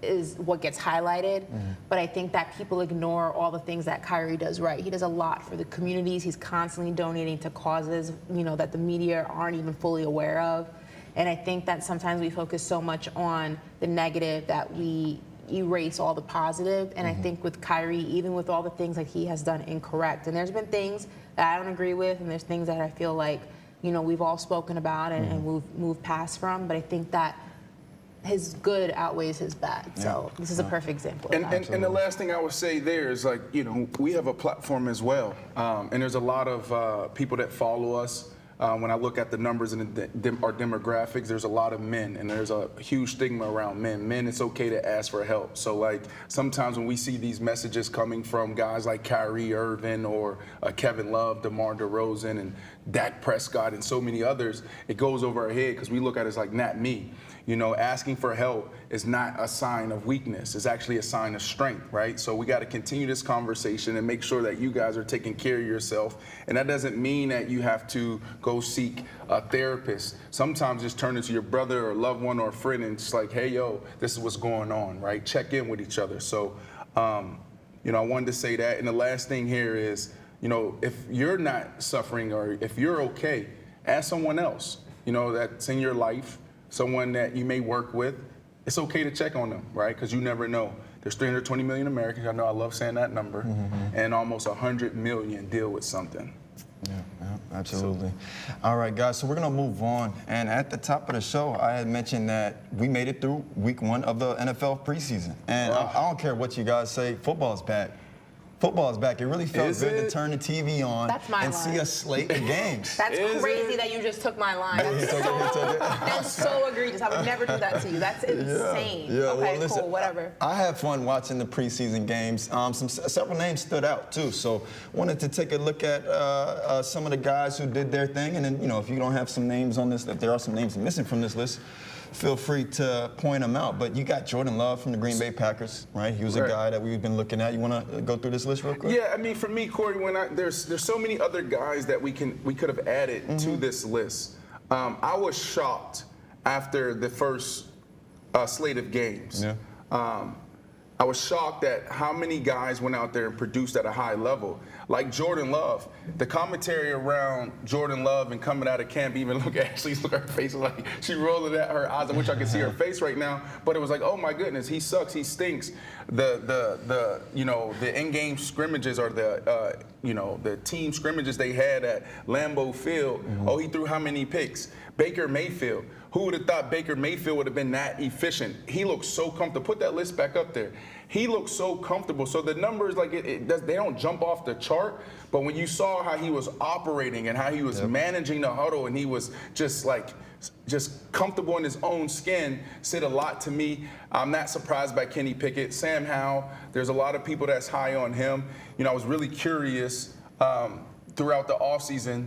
C: is what gets highlighted. Mm-hmm. But I think that people ignore all the things that Kyrie does right. He does a lot for the communities. He's constantly donating to causes, that the media aren't even fully aware of. And I think that sometimes we focus so much on the negative that we erase all the positive. And I think with Kyrie, even with all the things that he has done incorrect, and there's been things that I don't agree with, and there's things that I feel like, we've all spoken about and we've moved past from. But I think that his good outweighs his bad. So this is a perfect example of that.
B: And the last thing I would say there is we have a platform as well. And there's a lot of people that follow us. When I look at the numbers and our demographics, there's a lot of men, and there's a huge stigma around men. Men, it's okay to ask for help. So sometimes when we see these messages coming from guys like Kyrie Irving or Kevin Love, DeMar DeRozan, and Dak Prescott, and so many others, it goes over our head because we look at it as not me. Asking for help is not a sign of weakness. It's actually a sign of strength, right? So we got to continue this conversation and make sure that you guys are taking care of yourself. And that doesn't mean that you have to go seek a therapist. Sometimes just turn to your brother or loved one or a friend and just hey, yo, this is what's going on, right? Check in with each other. So, I wanted to say that. And the last thing here is, if you're not suffering or if you're okay, ask someone else, that's in your life, someone that you may work with. It's okay to check on them, right? Because you never know. There's 320 million Americans, I know I love saying that number, and almost 100 million deal with something.
A: Yeah, absolutely. All right, guys, so we're going to move on. And at the top of the show, I had mentioned that we made it through week 1 of the NFL preseason. And I don't care what you guys say, football is back. Football is back. It really felt good to turn the TV on and see a slate of games.
C: That's crazy that you just took my line. That's so egregious. I would never do that to you. That's insane.
A: Yeah.
C: Okay,
A: Well, listen,
C: cool, whatever.
A: I had fun watching the preseason games. Several names stood out, too. So wanted to take a look at some of the guys who did their thing. And then, if you don't have some names on this, if there are some names missing from this list, feel free to point them out. But you got Jordan Love from the Green Bay Packers, right? He was a guy that we've been looking at. You want to go through this list real quick?
B: Yeah, I mean, for me, Corey, there's so many other guys that we could have added to this list. I was shocked after the first slate of games.
A: Yeah.
B: I was shocked at how many guys went out there and produced at a high level. Like Jordan Love. The commentary around Jordan Love and coming out of camp, even look at her face, like she rolling at her eyes. I wish I could see her face right now. But it was like, oh my goodness, he sucks, he stinks. The in-game scrimmages or the team scrimmages they had at Lambeau Field. Oh, he threw how many picks? Baker Mayfield. Who would have thought Baker Mayfield would have been that efficient? He looks so comfortable. Put that list back up there. he looked so comfortable. So the numbers, like they don't jump off the chart. But when you saw how he was operating and how he was managing the huddle, and he was just comfortable in his own skin, said a lot to me. I'm not surprised by Kenny Pickett. Sam Howell, there's a lot of people that's high on him. You know, I was really curious throughout the offseason,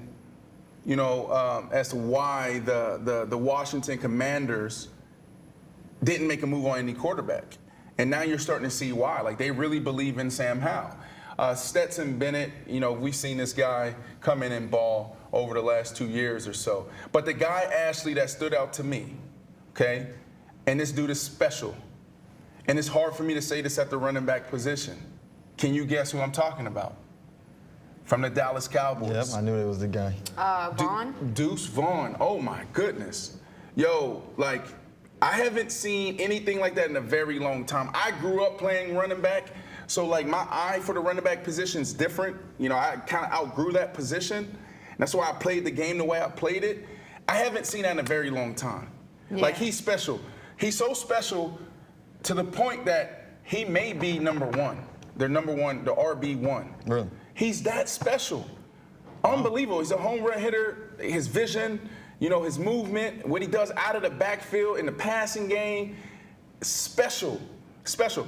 B: you know, as to why the Washington Commanders didn't make a move on any quarterback. And now you're starting to see why. Like, they really believe in Sam Howell. Stetson Bennett, you know, we've seen this guy come in and ball over the last 2 years or so. But the guy, Ashley, that stood out to me, okay, and this dude is special. And it's hard for me to say this at the running back position. Can you guess who I'm talking about? From the Dallas Cowboys.
A: Yep, I knew it was the guy.
C: Vaughn?
B: Deuce Vaughn. Oh, my goodness. Yo, like, I haven't seen anything like that in a very long time. I grew up playing running back. So, like, my eye for the running back position is different. You know, I kind of outgrew that position. And that's why I played the game the way I played it. I haven't seen that in a very long time. Yeah. Like, he's special. He's so special to the point that he may be number one. They're number one, the RB1.
A: Really?
B: He's that special. Unbelievable. He's a home run hitter. His vision, you know, his movement, what he does out of the backfield in the passing game, special. Special.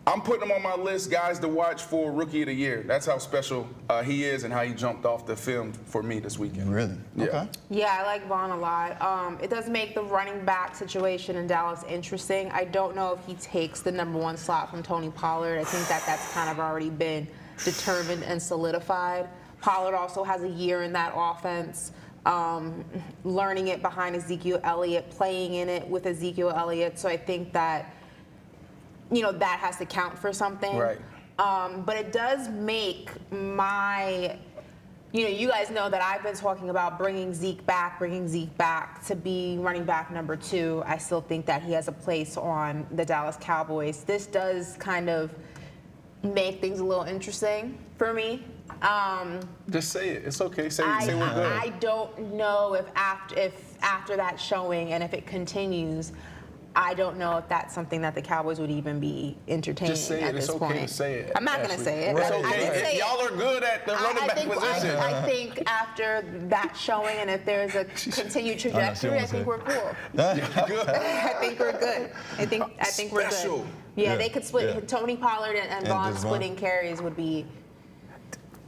B: I'm putting him on my list, guys, to watch for Rookie of the Year. That's how special he is and how he jumped off the film for me this weekend.
A: Really?
B: Yeah.
A: Okay.
C: Yeah, I like Vaughn a lot. It does make the running back situation in Dallas interesting. I don't know if he takes the #1 slot from Tony Pollard. I think that's kind of already been determined and solidified. Pollard also has a year in that offense, learning it behind Ezekiel Elliott, playing in it with Ezekiel Elliott. So I think that, you know, that has to count for something.
B: Right.
C: But it does make my, you know, you guys know that I've been talking about bringing Zeke back to be running back #2. I still think that he has a place on the Dallas Cowboys. This does kind of make things a little interesting for me.
B: Just say it. It's okay. Say we're good.
C: I don't know if after that showing and if it continues, I don't know if that's something that the Cowboys would even be entertaining
B: Just say
C: at
B: it.
C: this
B: It's okay
C: point.
B: to say it.
C: I'm not going to say it.
B: It's
C: I
B: okay.
C: did say
B: Y'all are good at the running back position.
C: I think after that showing and if there's a continued trajectory, I think we're cool. I think we're good. I think we're
B: Special.
C: good. Yeah, they could split.
A: Yeah.
C: Tony Pollard and Vaughn splitting carries would be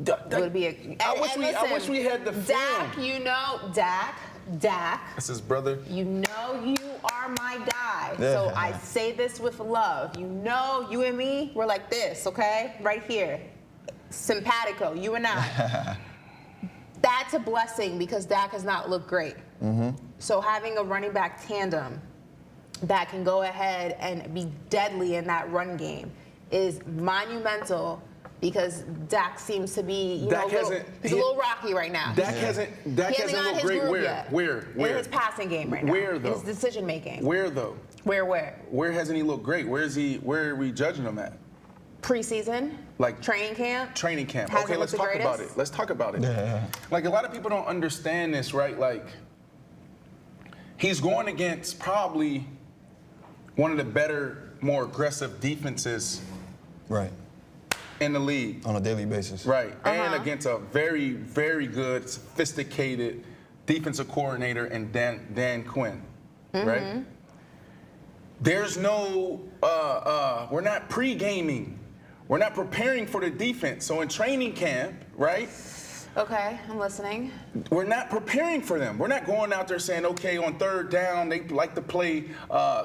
C: a.
B: I wish we had the film.
C: Dak, you know, Dak.
B: That's his brother.
C: You know you are my guy. So I say this with love. You know, you and me, we're like this, okay? Right here. Simpatico, you and I. That's a blessing because Dak has not looked great. Mm-hmm. So having a running back tandem that can go ahead and be deadly in that run game is monumental. Because Dak seems to be, he's a little rocky right now.
B: Dak hasn't looked great. Where?
C: In his passing game right now.
B: Where though?
C: His decision making.
B: Where though?
C: Where?
B: Where hasn't he looked great? Where are we judging him at?
C: Preseason.
B: Like
C: training camp.
B: Okay, let's talk about it. Let's talk about it.
A: Yeah.
B: Like, a lot of people don't understand this, right? Like, he's going against probably one of the better, more aggressive defenses.
A: Right.
B: In the league.
A: On a daily basis.
B: Right. And against a very, very good, sophisticated defensive coordinator in Dan Quinn. Mm-hmm. Right? There's no, we're not pre-gaming. We're not preparing for the defense. So in training camp, right?
C: Okay, I'm listening.
B: We're not preparing for them. We're not going out there saying, okay, on 3rd down, they like to play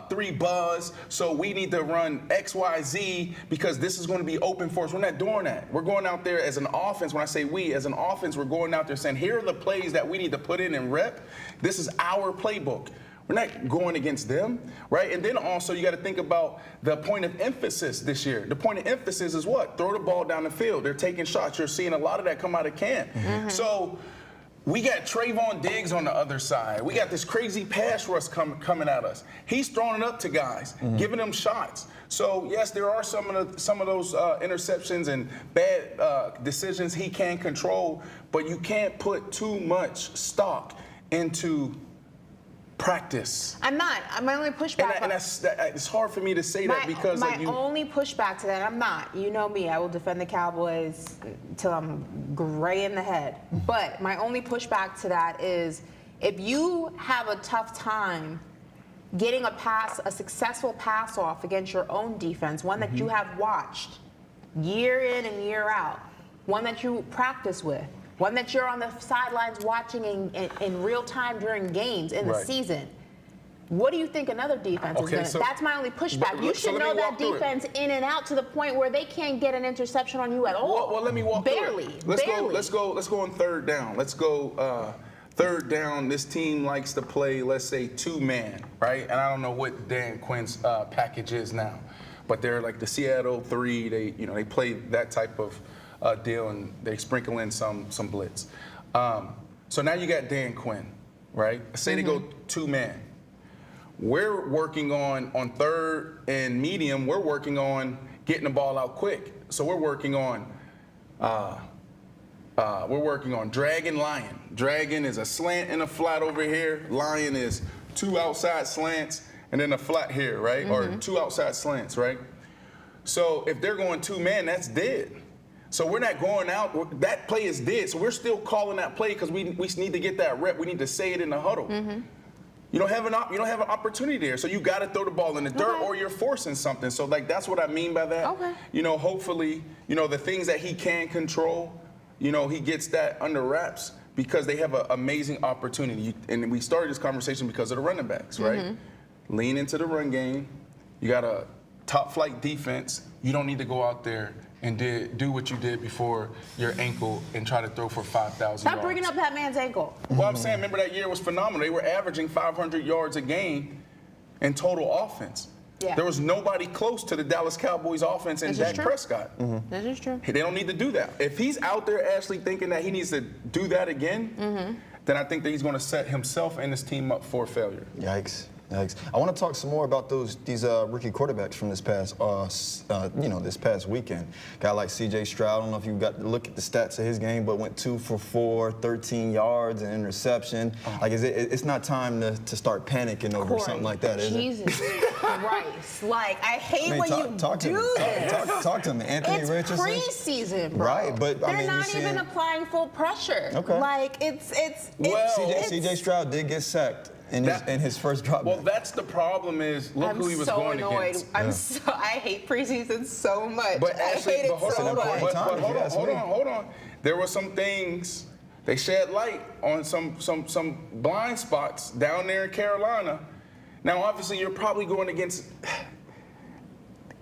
B: 3 buzz, so we need to run X, Y, Z because this is going to be open for us. We're not doing that. We're going out there as an offense. When I say we, as an offense, we're going out there saying, here are the plays that we need to put in and rep. This is our playbook. We're not going against them, right? And then also you got to think about the point of emphasis this year. The point of emphasis is what? Throw the ball down the field. They're taking shots. You're seeing a lot of that come out of camp. Mm-hmm. So we got Trayvon Diggs on the other side. We got this crazy pass rush coming at us. He's throwing it up to guys, giving them shots. So yes, there are some of those interceptions and bad decisions he can control, but you can't put too much stock into practice.
C: I'm not. My only pushback.
B: And it's hard for me to say that because
C: my only pushback to that, I'm not. You know me. I will defend the Cowboys till I'm gray in the head. But my only pushback to that is, if you have a tough time getting a successful pass off against your own defense, one that you have watched year in and year out, one that you practice with, one that you're on the sidelines watching in real time during games in the season. What do you think another defense is going to? That's my only pushback. You should know that defense in and out to the point where they can't get an interception on you at all.
B: Well, let me walk
C: barely.
B: through it. Let's go on third down. Let's go third down. This team likes to play, let's say, 2-man, right? And I don't know what Dan Quinn's package is now, but they're like the Seattle 3. They play that type of deal, and they sprinkle in some blitz. So now you got Dan Quinn, right? Say they go 2-man. We're working on third and medium. We're working on getting the ball out quick. So we're working on dragging lion. Dragon is a slant and a flat over here. Lion is 2 outside slants and then a flat here, right? Or 2 outside slants, right? So if they're going 2-man, that's dead. So we're not going out. That play is dead. So we're still calling that play because we need to get that rep. We need to say it in the huddle. You don't have an opportunity there. So you got to throw the ball in the dirt, or you're forcing something. So like that's what I mean by that. Hopefully, the things that he can control, he gets that under wraps because they have an amazing opportunity. And we started this conversation because of the running backs, right? Lean into the run game. You got a top flight defense. You don't need to go out there and do what you did before your ankle and try to throw for 5,000 yards.
C: Stop bringing up that man's ankle.
B: Well, I'm saying, remember that year was phenomenal. They were averaging 500 yards a game in total offense.
C: Yeah.
B: There was nobody close to the Dallas Cowboys offense and Dak Prescott.
C: That is true.
B: They don't need to do that. If he's out there actually thinking that he needs to do that again, then I think that he's going to set himself and his team up for failure.
A: Yikes. I want to talk some more about these rookie quarterbacks from this past this past weekend. Guy like C.J. Stroud. I don't know if you got to look at the stats of his game, but went 2 for 4, 13 yards, an interception. Like, it's not time to start panicking over something like that, is it?
C: Jesus Christ! Like, I hate when you do this.
A: Talk to me, Anthony Richardson.
C: It's preseason, bro.
A: Right, but
C: they're not even applying full pressure.
A: Okay.
C: Like it's.
A: C.J. Stroud did get sacked in his first drop.
B: Well, that's the problem. Is look who he was going against.
C: I hate preseason so much.
B: But actually,
C: I hate it so much.
B: Hold on. There were some things. They shed light on some blind spots down there in Carolina. Now, obviously, you're probably going against.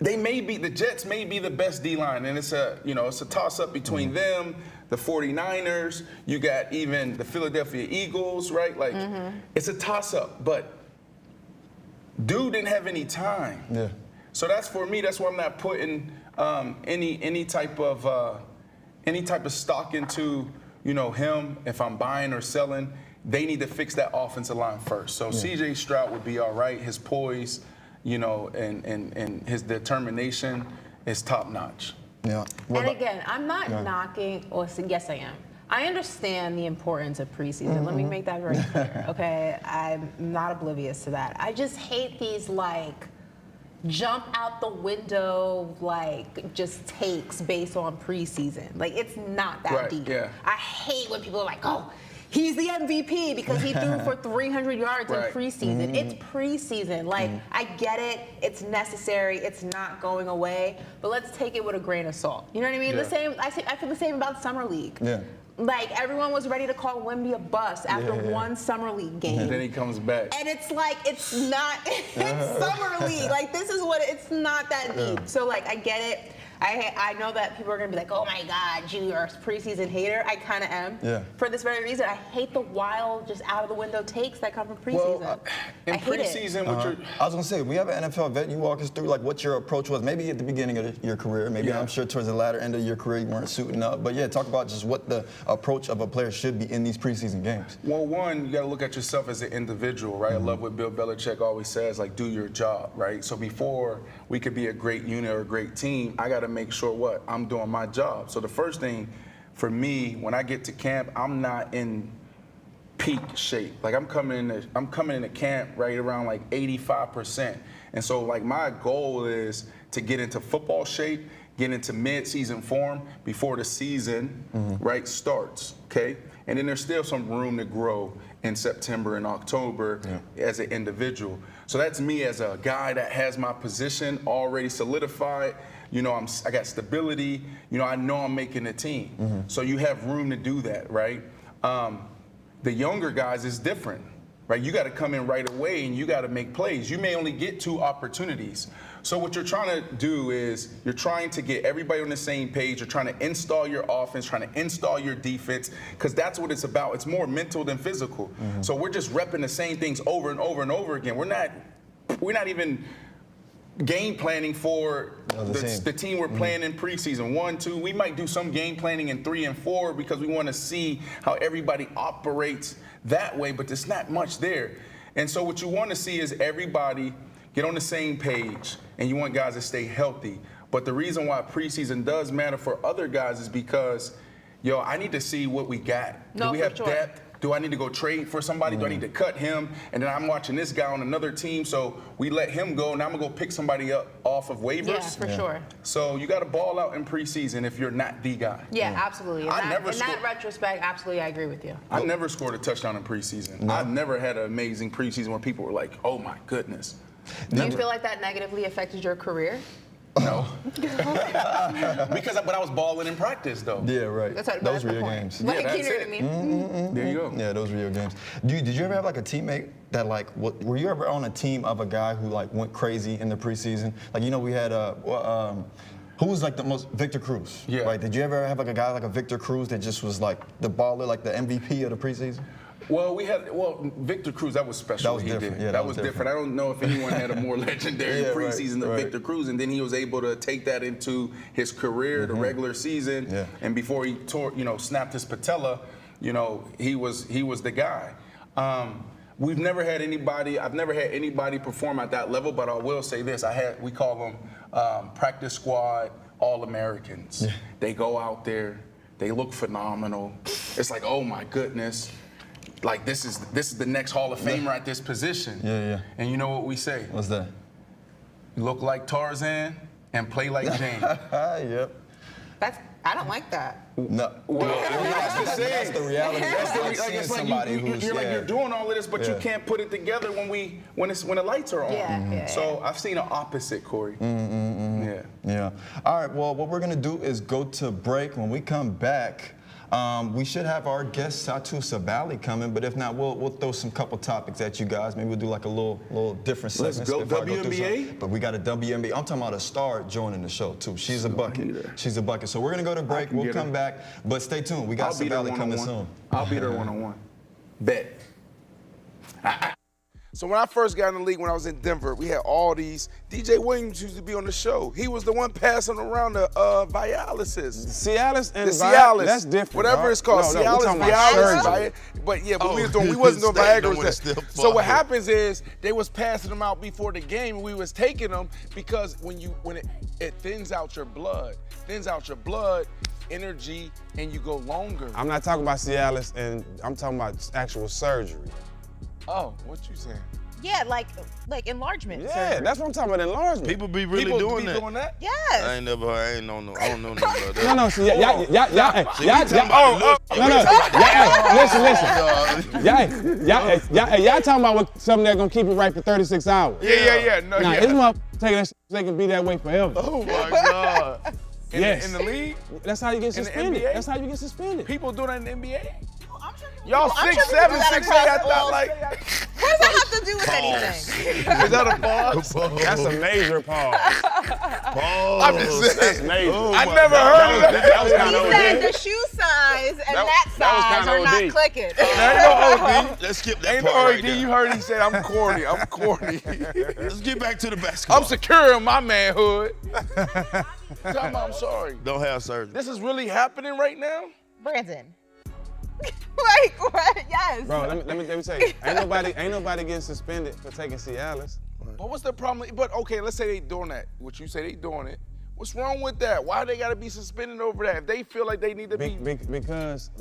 B: The Jets may be the best D-line, and it's a toss-up between them, the 49ers. You got even the Philadelphia Eagles, right? Like, it's a toss-up, but dude didn't have any time.
A: Yeah.
B: So that's for me. That's why I'm not putting any type of stock into him. If I'm buying or selling, they need to fix that offensive line first. So C.J. Stroud would be all right. His poise, and his determination is top notch.
A: Yeah.
C: And again, I'm not knocking, yes, I am. I understand the importance of preseason. Let me make that very clear, okay? I'm not oblivious to that. I just hate these, jump out the window, just takes based on preseason. It's not that deep.
B: Yeah.
C: I hate when people are like, oh, he's the MVP because he threw for 300 yards in preseason. It's preseason. I get it. It's necessary. It's not going away. But let's take it with a grain of salt. You know what I mean?
B: Yeah.
C: I feel the same about Summer League.
A: Yeah.
C: Everyone was ready to call Wemby a bust after one Summer League game.
B: And then he comes back.
C: And it's it's not, it's Summer League. This is it's not that deep. So, I get it. I know that people are going to be like, oh, my God, you're a preseason hater. I kind of am.
A: Yeah.
C: For this very reason. I hate the wild, just out-of-the-window takes that come from preseason.
B: Well, in preseason,
A: I was going to say, we have an NFL vet. You walk us through, what your approach was, maybe at the beginning of your career. Maybe I'm sure towards the latter end of your career you weren't suiting up. But, talk about just what the approach of a player should be in these preseason games.
B: Well, one, you got to look at yourself as an individual, right? I love what Bill Belichick always says, do your job, right? So before we could be a great unit or a great team, I got to make sure I'm doing my job. So the first thing for me, when I get to camp, I'm not in peak shape. Like I'm coming into camp right around like 85%. And so like my goal is to get into football shape, get into mid-season form before the season, right, starts, okay? And then there's still some room to grow in September and October as an individual. So that's me as a guy that has my position already solidified. You know, I got stability. You know I'm making a team. So you have room to do that, right? The younger guys is different, right? You got to come in right away and you got to make plays. You may only get 2 opportunities. So what you're trying to do is you're trying to get everybody on the same page. You're trying to install your offense, trying to install your defense, because that's what it's about. It's more mental than physical. So we're just repping the same things over and over and over again. We're not even game planning for the team we're playing in preseason. 1, 2, we might do some game planning in 3 and 4 because we want to see how everybody operates that way, but there's not much there. And so what you want to see is everybody get on the same page, and you want guys to stay healthy. But the reason why preseason does matter for other guys is because, yo, I need to see what we got. Do we have depth? Do I need to go trade for somebody? Do I need to cut him? And then I'm watching this guy on another team, so we let him go. Now I'm going to go pick somebody up off of waivers.
C: Yeah, for sure.
B: So you got to ball out in preseason if you're not the guy.
C: Yeah, absolutely. In that retrospect, absolutely, I agree with you.
B: I never scored a touchdown in preseason. No. I've never had an amazing preseason where people were like, oh, my goodness.
C: Do you feel like that negatively affected your career?
B: No. But I was balling in practice, though.
A: Yeah, right. Those were your games.
C: Like,
B: yeah,
C: you know what I mean?
B: There you go.
A: Yeah, those were your games. Did you ever have like a teammate that like, were you ever on a team of a guy who like went crazy in the preseason? Like, you know, we had who was like the most, Victor Cruz,
B: yeah.
A: Right? Did you ever have like a guy like a Victor Cruz that just was like the baller, like the MVP of the preseason?
B: Well, Victor Cruz, that was special.
A: That was different. Yeah, that was different.
B: I don't know if anyone had a more legendary preseason than Victor Cruz, and then he was able to take that into his career, the regular season, and before he snapped his patella, he was the guy. I've never had anybody perform at that level, but I will say this: we call them practice squad All-Americans. Yeah. They go out there, they look phenomenal. It's like, oh my goodness. Like this is the next Hall of Famer at this position. Yeah. And you know what we say?
A: What's that?
B: You look like Tarzan and play like James.
A: Yep.
C: I don't like that.
A: No.
B: Well, that's
A: the reality. That's like
B: you're doing all of this, but you can't put it together when the lights are on.
C: Yeah.
B: So I've seen an opposite, Corey.
A: Yeah. All right. Well, what we're gonna do is go to break. When we come back, we should have our guest Satou Sabally coming, but if not, we'll throw some couple topics at you guys. Maybe we'll do like a little different segment.
B: Let's go WNBA.
A: But we got a WNBA. I'm talking about a star joining the show too. She's a bucket. She's a bucket. So we're gonna go to break. We'll come back, but stay tuned. We got Sabally coming soon.
B: I'll beat her one-on-one. Bet. So when I first got in the league, when I was in Denver, we had all these. DJ Williams used to be on the show. He was the one passing around the Vialis.
F: Cialis and
B: Cialis.
F: That's different.
B: Whatever it's called.
F: No,
B: Cialis, Vialis. But we wasn't doing Viagra. So what happens is they was passing them out before the game, and we was taking them because when it thins out your blood, energy, and you go longer.
F: I'm not talking about Cialis, and I'm talking about actual surgery.
B: Oh, what you saying?
C: Yeah, like enlargement.
F: Yeah,
C: surgery.
F: that's what I'm talking about, enlargement.
G: People be doing that?
C: Yes.
G: I don't know nothing about that.
F: No, see, y'all, listen. Y'all talking about something that's gonna keep it right for 36 hours.
B: Yeah.
F: Nah, it's motherfuckers taking that shit, they can be that way forever.
B: Oh my God. In the league?
F: That's how you get suspended.
B: NBA?
F: That's how you get suspended.
B: People doing that in the NBA?
C: Y'all
B: 6'7", 6'8", I thought like.
C: What does that have to do with anything?
B: Is that a pause?
F: That's a major pause.
B: I'm just saying.
F: That's major.
B: I never heard of that.
F: That was kind of
C: He said the shoe size and that size are not
F: OD.
C: clicking.
B: There ain't no OD.
G: Let's skip that
B: Ain't
G: part
B: no
G: right
B: OD.
G: there.
B: You heard he said I'm corny.
G: Let's get back to the basketball.
B: I'm secure in my manhood. Tell me I'm sorry.
G: Don't have surgery.
B: This is really happening right now?
C: Brandon. Like what? Yes.
F: Bro, let me tell you, ain't nobody getting suspended for taking Cialis.
B: But what's the problem? But okay, let's say they doing that. What you say they doing it. What's wrong with that? Why they gotta be suspended over that? If they feel like they need to be.
F: Because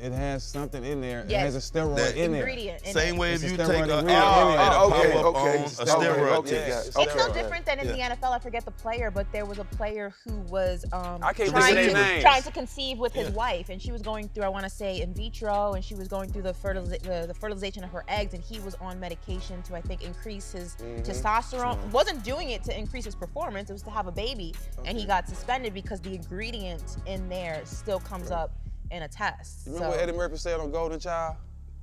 F: It has something in there.
C: Yes.
F: It has a steroid
G: That
F: in there.
C: ingredient in
G: Same
C: it.
G: way
F: It's
G: if
F: a
G: you
F: steroid
G: take a
F: ingredient.
B: okay.
G: pop-up on a
B: Okay,
G: steroid.
B: okay.
F: Yes.
C: It's no
B: Okay.
C: different than in the NFL. I forget the player, but there was a player who was
F: I can't
C: trying,
F: think of
C: to,
F: their names.
C: trying to conceive with his wife, and she was going through, I want to say, in vitro, and she was going through the fertilization of her eggs, and he was on medication to, I think, increase his testosterone. Wasn't doing it to increase his performance. It was to have a baby, and he got suspended because the ingredient in there still comes up in a test.
F: You remember what Eddie Murphy said on Golden Child?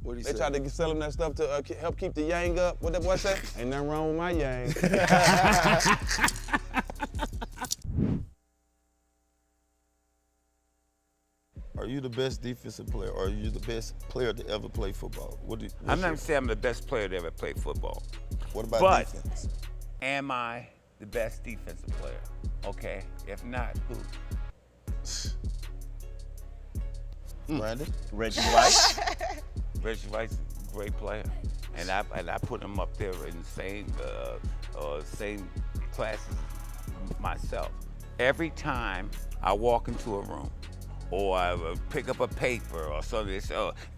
G: What he
F: They
G: said?
F: tried to sell him that stuff to help keep the yang up. What that boy say? Ain't nothing wrong with my yang.
G: Are you the best defensive player, or are you the best player to ever play football?
H: I'm not gonna say I'm the best player to ever play football.
G: What about
H: But
G: defense?
H: am I the best defensive player? Okay. If not, who?
G: Brandon?
I: Reggie White.
H: Reggie White's a great player, and I put him up there in the same class as myself. Every time I walk into a room, or I pick up a paper or something, it's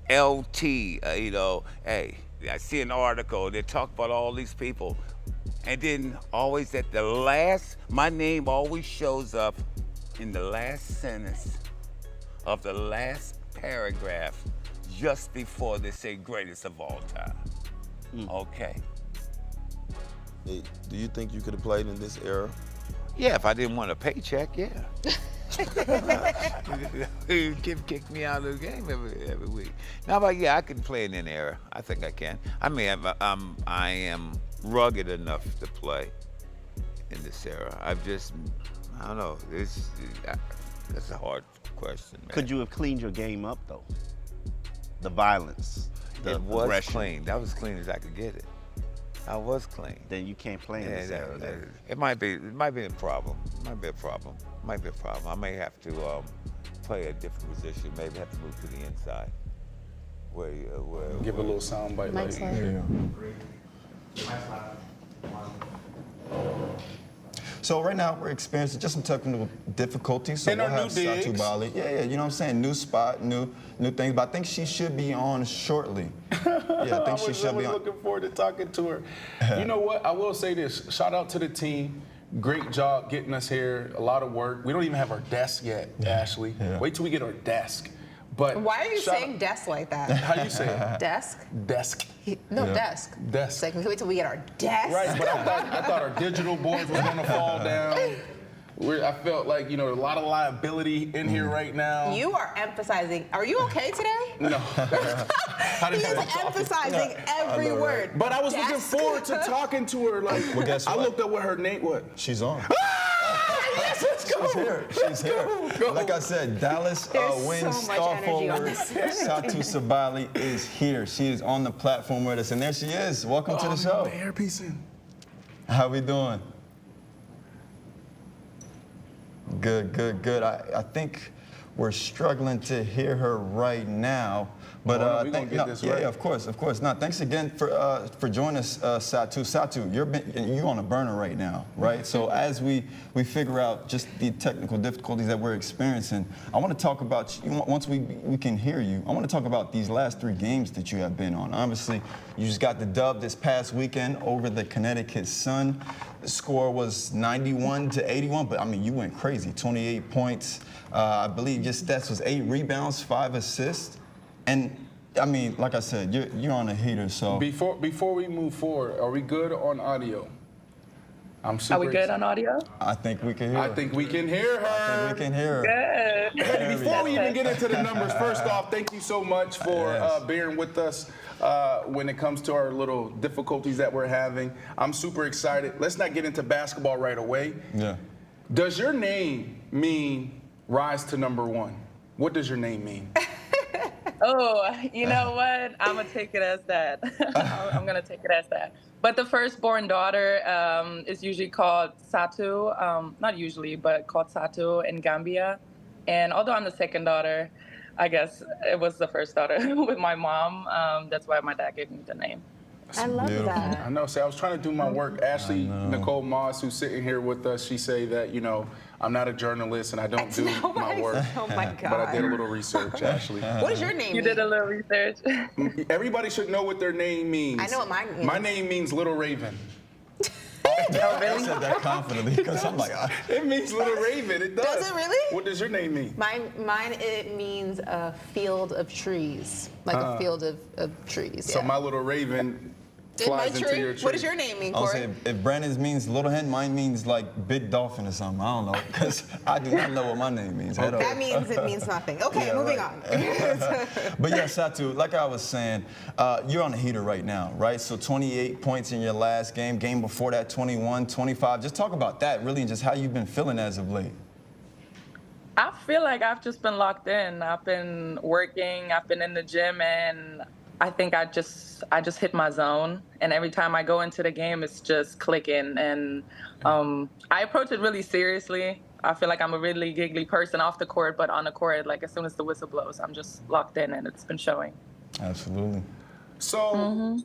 H: LT, hey, I see an article, they talk about all these people, and then always at the last, my name always shows up in the last sentence of the last paragraph, just before they say greatest of all time. Okay.
G: Hey, do you think you could have played in this era?
H: Yeah, if I didn't want a paycheck, yeah. Kick me out of the game every week. Now, but yeah, I can play in an era. I think I can. I mean, I am rugged enough to play in this era. I don't know. That's a hard question, man.
I: Could you have cleaned your game up though? The violence, the
H: It was
I: aggression.
H: clean. That was clean as I could get it. I was clean.
I: Then you can't play in this era.
H: It might be a problem. Might be a problem. I may have to play a different position. Maybe have to move to the inside.
B: Give a little sound bite.
C: Mike's
B: like,
A: So right now we're experiencing just some technical difficulties. So
B: And
A: we'll
B: our new
A: have Satou
B: digs.
A: Sabally. Yeah, you know what I'm saying? New spot, new things. But I think she should be on shortly. Yeah, I think she should be on.
B: looking forward to talking to her. You know what? I will say this. Shout out to the team. Great job getting us here. A lot of work. We don't even have our desk yet, Ashley.
A: Yeah.
B: Wait till we get our desk. But
C: Why are you
B: shout
C: saying desk like that?
B: How you say it?
C: Desk?
B: Desk.
C: No,
A: Yeah.
C: desk.
B: Desk.
C: It's like, wait till we get our desk.
B: Right, but I thought our digital boards was gonna fall down. I felt like, a lot of liability in here right now.
C: You are emphasizing. Are you okay today?
B: No.
C: He's emphasizing every
A: know, right?
C: word.
B: But I was looking
C: Desk.
B: forward to talking to her. Like,
A: Well, guess
B: I
A: what?
B: looked up what her name was.
A: She's on.
B: Yes, let's go.
A: She's here. She's here.
B: Go.
A: Like I said, Dallas
C: There's
A: wins
C: so much
A: star
C: energy on
A: forward
C: this.
A: Satou Sabally is here. She is on the platform with us, and there she is. Welcome to the show.
B: Hairpiece in.
A: How we doing? Good, good, good. I think we're struggling to hear her right now. But
B: Oh, no, we gonna get this right.
A: yeah, of course. No, thanks again for joining us, Satou. Satou, you're on a burner right now, right? So as we figure out just the technical difficulties that we're experiencing, I want to talk about once we can hear you. I want to talk about these last 3 games that you have been on. Obviously, you just got the dub this past weekend over the Connecticut Sun. The score was 91-81, but I mean you went crazy. 28 points. I believe your stats was 8 rebounds, 5 assists. And I mean, like I said, you're on a heater, so.
B: Before we move forward, are we good on audio? I'm super
J: Are we good on audio?
A: I think we can hear her.
B: I think we can hear her.
A: I think we can hear her.
J: Good.
B: Hey, before we even get into the numbers, first off, thank you so much for
A: Yes.
B: bearing with us when it comes to our little difficulties that we're having. I'm super excited. Let's not get into basketball right away.
A: Yeah.
B: Does your name mean rise to number 1? What does your name mean?
J: Oh, you know what? I'm gonna take it as that. I'm gonna take it as that. But the firstborn daughter is usually called Satou. Not usually, but called Satou in Gambia. And although I'm the second daughter, I guess it was the first daughter with my mom. That's why my dad gave me the name.
C: I love that.
B: I know. See, I was trying to do my work. Ashley Nicole Moss, who's sitting here with us, she say that, you know, I'm not a journalist and I don't do my work.
C: Oh my God.
B: But I did a little research, Ashley.
C: What does your name
J: You
C: mean?
J: did a little research.
B: Everybody should know what their name means.
C: I know what mine means.
B: My name means Little Raven.
A: I said that confidently because I'm like,
B: It means Little Raven. It does.
C: Does it really?
B: What does your name mean?
C: Mine, it means a field of trees, like a field of trees.
B: So
C: yeah.
B: my Little Raven
C: In my
B: flies into
C: tree?
B: your tree.
C: What does your name mean,
A: I'll
C: Corey?
A: say if Brandon's means little hen, mine means like big dolphin or something. I don't know because I do not know what my name means at all.
C: That means it means nothing. Okay,
A: Yeah,
C: moving
A: right.
C: on.
A: But yeah, Satou, like I was saying, you're on the heater right now, right? So 28 points in your last game. Game before that, 21, 25. Just talk about that, really, and just how you've been feeling as of late.
J: I feel like I've just been locked in. I've been working. I've been in the gym, and I think I just hit my zone. And every time I go into the game, it's just clicking. And I approach it really seriously. I feel like I'm a really giggly person off the court, but on the court, like as soon as the whistle blows, I'm just locked in, and it's been showing.
A: Absolutely.
B: So,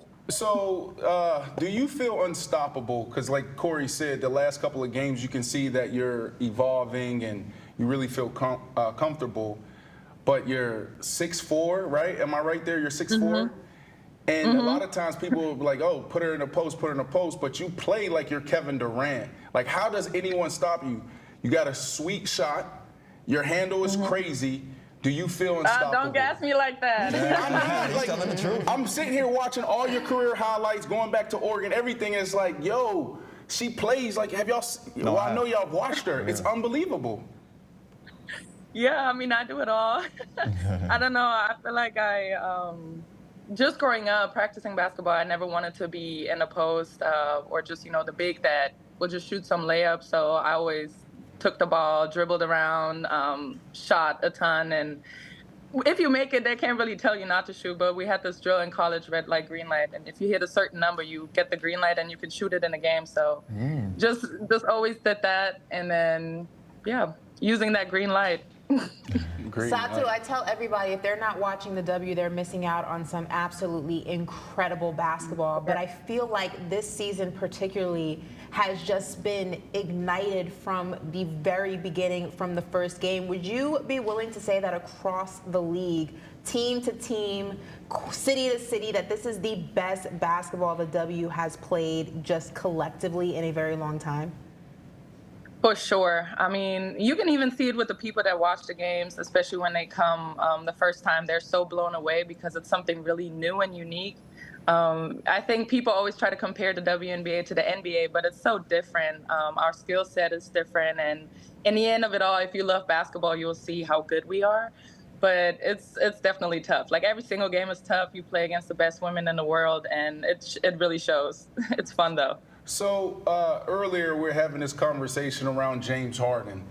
B: do you feel unstoppable? Because like Corey said, the last couple of games, you can see that you're evolving and you really feel comfortable. But you're 6'4", right? Am I right there? You're 6'4"? And a lot of times people will be like, oh, put her in a post, put her in a post. But you play like you're Kevin Durant. Like, how does anyone stop you? You got a sweet shot. Your handle is crazy. Do you feel unstoppable?
J: Don't gas me like that.
A: He's telling the truth.
B: I'm sitting here watching all your career highlights, going back to Oregon, everything is like, yo, she plays like, have y'all, well, I know y'all have watched her. It's unbelievable.
J: Yeah, I mean, I do it all. I don't know. I feel like just growing up, practicing basketball, I never wanted to be in a post or just, the big that will just shoot some layups. So I always took the ball, dribbled around, shot a ton. And if you make it, they can't really tell you not to shoot. But we had this drill in college, red light, green light. And if you hit a certain number, you get the green light and you can shoot it in a game. So just always did that. And then, yeah, using that green light.
C: Satou, I tell everybody if they're not watching the W, they're missing out on some absolutely incredible basketball. But I feel like this season particularly has just been ignited from the very beginning, from the first game. Would you be willing to say that across the league, team to team, city to city, that this is the best basketball the W has played just collectively in a very long time?
J: For sure. I mean, you can even see it with the people that watch the games, especially when they come the first time. They're so blown away because it's something really new and unique. I think people always try to compare the WNBA to the NBA, but it's so different. Our skill set is different. And in the end of it all, if you love basketball, you'll see how good we are. But it's definitely tough. Like every single game is tough. You play against the best women in the world, and it really shows. It's fun, though.
B: So earlier we're having this conversation around James Harden,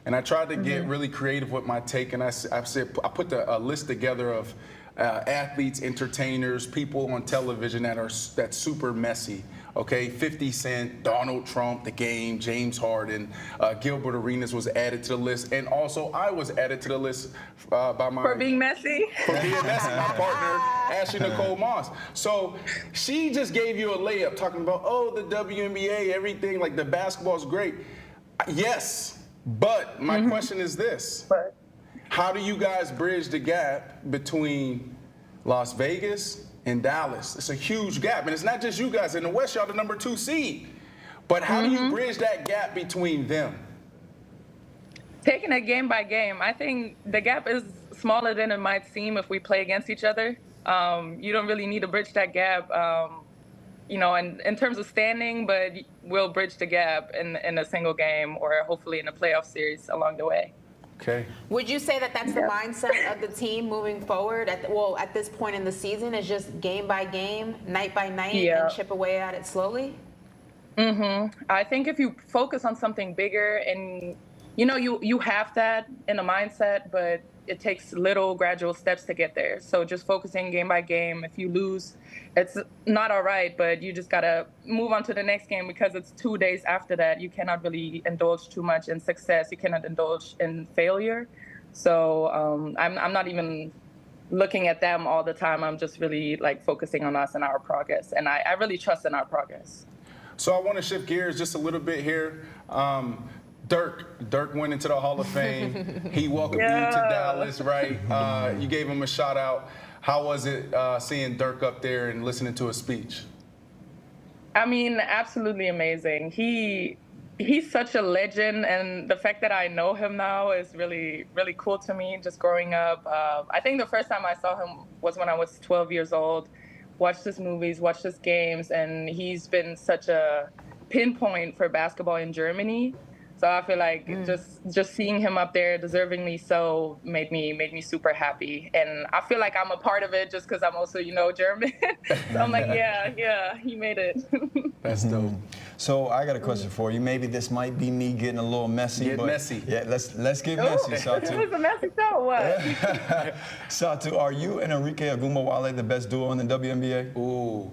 B: and I tried to get really creative with my take, and I put a list together of athletes, entertainers, people on television that's super messy. Okay, 50 Cent, Donald Trump, The Game, James Harden, Gilbert Arenas was added to the list, and also I was added to the list by my
J: For being messy?
B: For being messy, my partner, Ashley Nicole Moss. So she just gave you a layup talking about, oh, the WNBA, everything, like the basketball's great. Yes, but my question is this. How do you guys bridge the gap between Las Vegas and Dallas? It's a huge gap, and it's not just you guys. In the West, y'all the number 2 seed. But how do you bridge that gap between them?
J: Taking it game by game, I think the gap is smaller than it might seem if we play against each other. You don't really need to bridge that gap, in terms of standing, but we'll bridge the gap in a single game or hopefully in a playoff series along the way.
B: Okay.
C: Would you say that that's the mindset of the team moving forward? At this point in the season, is just game by game, night by night, and chip away at it slowly?
J: I think if you focus on something bigger and, you have that in a mindset, but it takes little gradual steps to get there. So just focusing game by game. If you lose, it's not all right, but you just got to move on to the next game because it's 2 days after that. You cannot really indulge too much in success. You cannot indulge in failure. So I'm not even looking at them all the time. I'm just really like focusing on us and our progress. And I really trust in our progress.
B: So I want to shift gears just a little bit here. Dirk went into the Hall of Fame. He welcomed you to Dallas, right? You gave him a shout out. How was it seeing Dirk up there and listening to his speech?
J: I mean, absolutely amazing. He's such a legend, and the fact that I know him now is really, really cool to me, just growing up. I think the first time I saw him was when I was 12 years old, watched his movies, watched his games, and he's been such a pinpoint for basketball in Germany. So I feel like just seeing him up there, deservingly so, made me super happy. And I feel like I'm a part of it just because I'm also, German. So I'm like, yeah, he made it.
B: That's dope.
A: So I got a question for you. Maybe this might be me getting a little messy.
B: Get messy.
A: Yeah, let's get messy, Satou.
J: It was a messy show, what?
A: Satou, are you and Enrique Agumawale the best duo in the WNBA?
B: Ooh.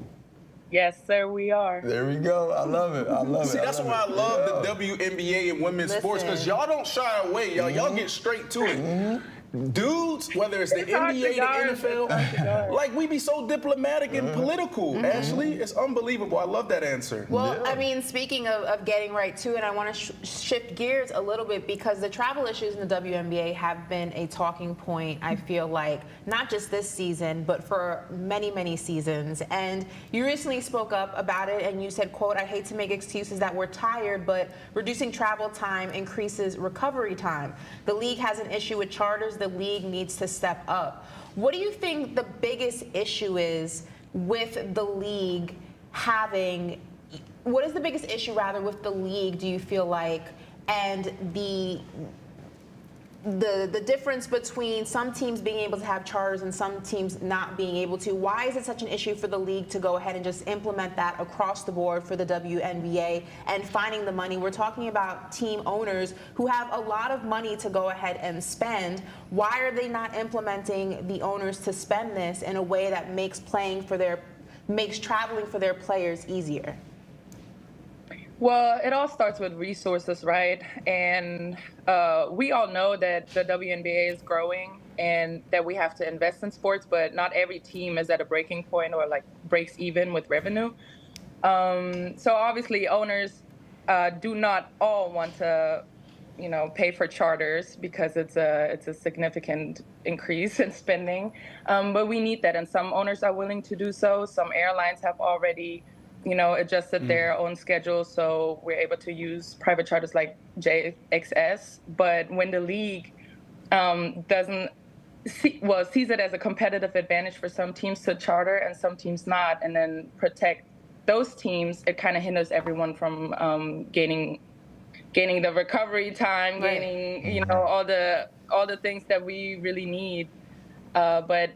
J: Yes, sir, we are.
A: There we go. I love it. I love it.
B: See, that's why I love the WNBA and women's sports, because y'all don't shy away. Y'all get straight to it. Dudes, whether it's the NBA, the NFL, like we be so diplomatic and political. Ashley, it's unbelievable. I love that answer.
C: Well, I mean, speaking of getting right to it, I want to shift gears a little bit because the travel issues in the WNBA have been a talking point, I feel like, not just this season, but for many, many seasons. And you recently spoke up about it and you said, quote, "I hate to make excuses that we're tired, but reducing travel time increases recovery time. The league has an issue with charters. The league needs to step up." What do you think the biggest issue is with the league having, what is the biggest issue rather with the league, do you feel like, and the difference between some teams being able to have charters and some teams not being able to? Why is it such an issue for the league to go ahead and just implement that across the board for the WNBA and finding the money? We're talking about team owners who have a lot of money to go ahead and spend. Why are they not implementing the owners to spend this in a way that makes traveling for their players easier?
J: Well, it all starts with resources, right? And we all know that the WNBA is growing and that we have to invest in sports, but not every team is at a breaking point or like breaks even with revenue. So obviously owners do not all want to, pay for charters because it's a significant increase in spending. But we need that, and some owners are willing to do so. Some airlines have already adjusted their own schedule, so we're able to use private charters like JXS. But when the league sees it as a competitive advantage for some teams to charter and some teams not, and then protect those teams, it kind of hinders everyone from gaining the recovery time, gaining all the things that we really need. But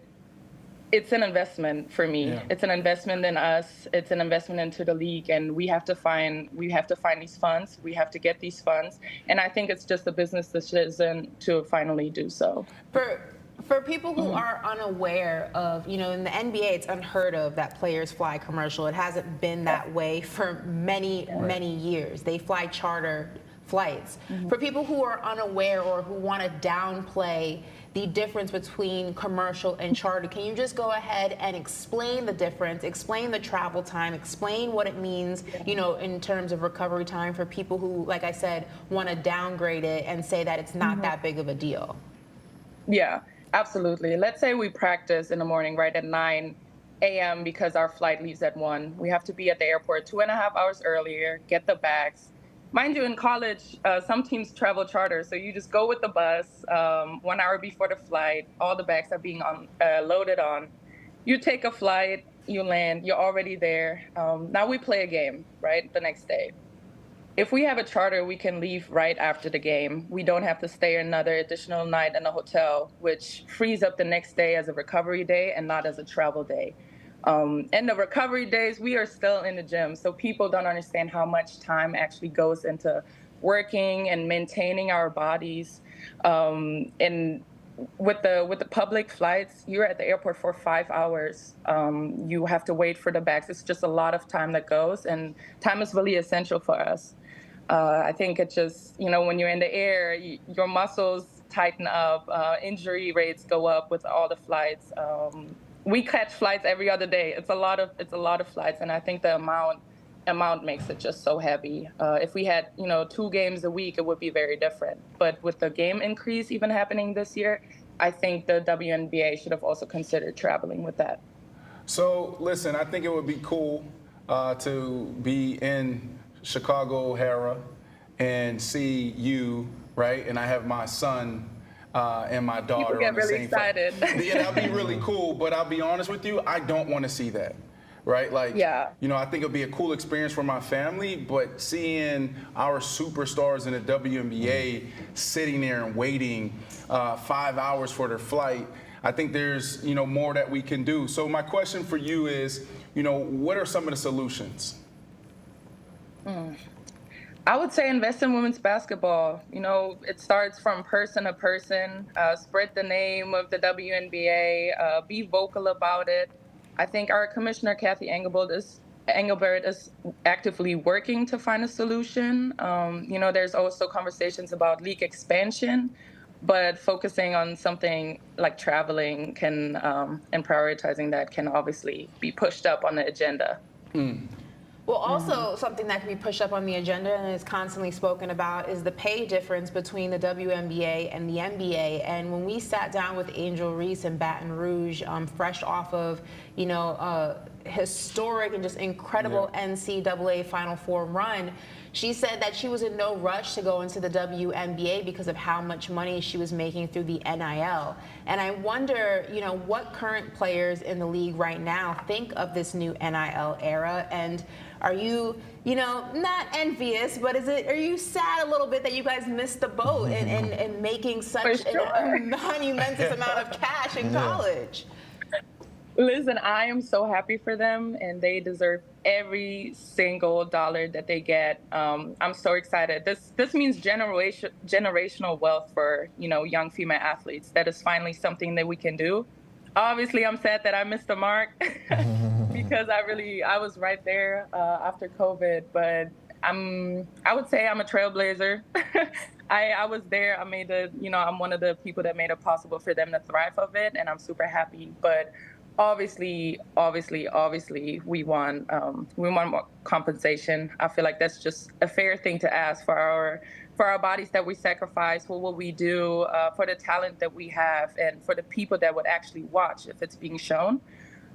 J: it's an investment for me. Yeah. It's an investment in us. It's an investment into the league, and we have to find these funds. We have to get these funds, and I think it's just a business decision to finally do so.
C: For people who are unaware of, in the NBA, it's unheard of that players fly commercial. It hasn't been that way for many, many years. They fly charter flights. For people who are unaware or who want to downplay the difference between commercial and charter, can you just go ahead and explain the difference, explain the travel time, explain what it means, in terms of recovery time for people who, like I said, want to downgrade it and say that it's not that big of a deal?
J: Yeah, absolutely. Let's say we practice in the morning right at 9 a.m. because our flight leaves at 1. We have to be at the airport 2.5 hours earlier, get the bags. Mind you, in college, some teams travel charter, so you just go with the bus 1 hour before the flight. All the bags are being loaded on. You take a flight, you land, you're already there. Now we play a game, right, the next day. If we have a charter, we can leave right after the game. We don't have to stay another additional night in a hotel, which frees up the next day as a recovery day and not as a travel day. And the recovery days, we are still in the gym, so people don't understand how much time actually goes into working and maintaining our bodies. And with the public flights, you're at the airport for 5 hours. You have to wait for the bags. It's just a lot of time that goes, and time is really essential for us. I think it just, when you're in the air, your muscles tighten up. Injury rates go up with all the flights. We catch flights every other day. It's a lot of flights, and I think the amount makes it just so heavy. If we had 2 games a week, it would be very different. But with the game increase even happening this year, I think the WNBA should have also considered traveling with that.
B: So listen, I think it would be cool to be in Chicago O'Hara and see you, right? And I have my son and my daughter.
J: People get
B: on the
J: really
B: same
J: excited.
B: Yeah, that'd be really cool. But I'll be honest with you, I don't want to see that. Right? Like,
J: yeah.
B: I think it'll be a cool experience for my family, but seeing our superstars in the WNBA sitting there and waiting 5 hours for their flight, I think there's, more that we can do. So my question for you is, what are some of the solutions?
J: I would say invest in women's basketball. It starts from person to person. Spread the name of the WNBA. Be vocal about it. I think our commissioner, Kathy Engelbert, is actively working to find a solution. There's also conversations about league expansion, but focusing on something like traveling and prioritizing that can obviously be pushed up on the agenda.
C: Well, also something that can be pushed up on the agenda and is constantly spoken about is the pay difference between the WNBA and the NBA. And when we sat down with Angel Reese in Baton Rouge, fresh off of, historic and just incredible NCAA Final Four run, she said that she was in no rush to go into the WNBA because of how much money she was making through the NIL. And I wonder, what current players in the league right now think of this new NIL era, and are you, not envious, but are you sad a little bit that you guys missed the boat in making such a monumentous amount of cash in college?
J: Listen, I am so happy for them, and they deserve every single dollar that they get. I'm so excited. This means generational wealth for young female athletes. That is finally something that we can do. Obviously, I'm sad that I missed the mark because I was right there after COVID. But I would say I'm a trailblazer. I was there. I made I'm one of the people that made it possible for them to thrive of it, and I'm super happy. But obviously, we want more compensation. I feel like that's just a fair thing to ask for our bodies that we sacrifice, for what we do, for the talent that we have, and for the people that would actually watch if it's being shown.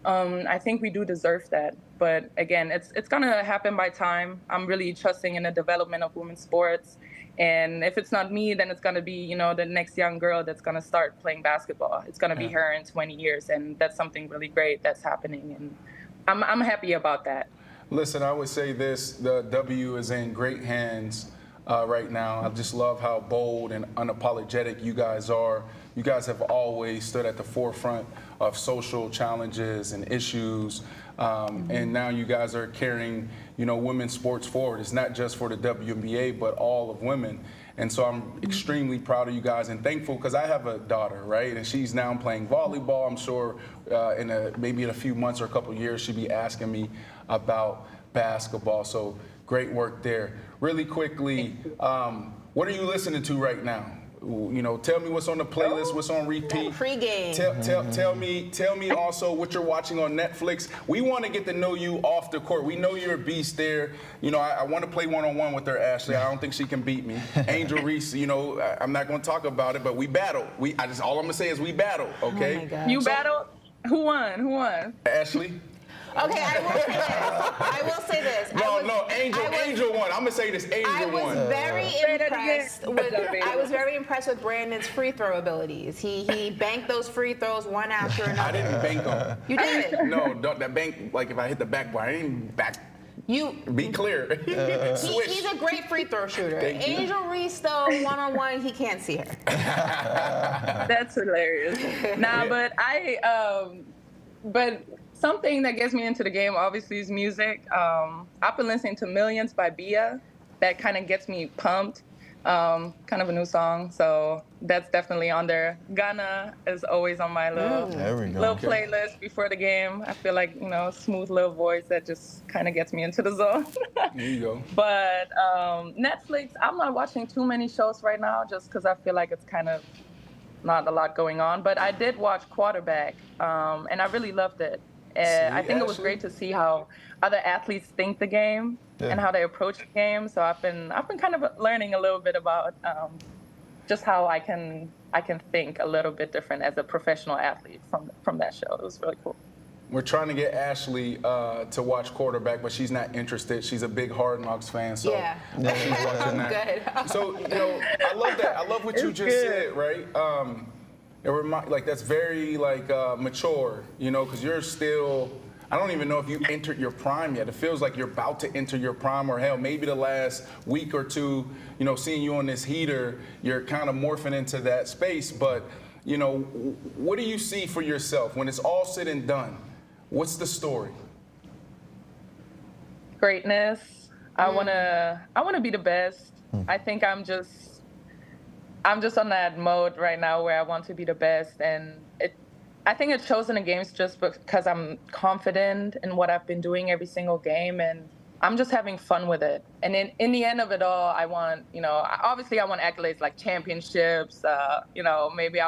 J: I think we do deserve that. But again, it's gonna happen by time. I'm really trusting in the development of women's sports. And if it's not me, then it's going to be, the next young girl that's going to start playing basketball. It's going to be her in 20 years. And that's something really great that's happening. And I'm happy about that.
B: Listen, I would say this, the W is in great hands right now. I just love how bold and unapologetic you guys are. You guys have always stood at the forefront of social challenges and issues. And now you guys are carrying, women's sports forward. It's not just for the WNBA, but all of women. And so I'm extremely proud of you guys and thankful because I have a daughter, right? And she's now playing volleyball. I'm sure maybe in a few months or a couple of years, she'll be asking me about basketball. So great work there. Really quickly, what are you listening to right now? Tell me what's on the playlist, what's on repeat.
C: Pre-game.
B: Tell me also what you're watching on Netflix. We want to get to know you off the court. We know you're a beast there. I want to play one-on-one with her, Ashley. I don't think she can beat me. Angel Reese, I'm not going to talk about it, but we battled. All I'm going to say is we battled, okay?
C: Oh my God.
J: You battled? Who won?
B: Ashley.
C: Okay, I will say this.
B: No, Angel won. I'm gonna say this. Angel won.
C: I was very impressed with Brandon's free throw abilities. He banked those free throws one after another.
B: I didn't bank them.
C: You did?
B: No, that bank. Like if I hit the backboard, I didn't back. Be clear.
C: He's a great free throw shooter. Angel Reese, though, one-on-one, he can't see her.
J: That's hilarious. But something that gets me into the game, obviously, is music. I've been listening to Millions by Bia. That kind of gets me pumped. kind of a new song. So that's definitely on there. Ghana is always on my little playlist before the game. I feel like, smooth little voice that just kind of gets me into the zone.
B: There you go.
J: But Netflix, I'm not watching too many shows right now just because I feel like it's kind of not a lot going on. But I did watch Quarterback, and I really loved it. I think it was great to see how other athletes think the game and how they approach the game. So I've been kind of learning a little bit about just how I can think a little bit different as a professional athlete from that show. It was really cool.
B: We're trying to get Ashley to watch Quarterback, but she's not interested. She's a big Hard Knocks fan, so she's watching that.
C: Good.
B: So I love that. I love what you just said, right? That's very mature, because you're still. I don't even know if you entered your prime yet. It feels like you're about to enter your prime, or hell, maybe the last week or two, seeing you on this heater, you're kind of morphing into that space. But, what do you see for yourself when it's all said and done? What's the story?
J: Greatness. I wanna be the best. I think I'm just on that mode right now where I want to be the best, and I think it shows in the games just because I'm confident in what I've been doing every single game, and I'm just having fun with it. And in the end of it all, I want, obviously I want accolades like championships. Hopefully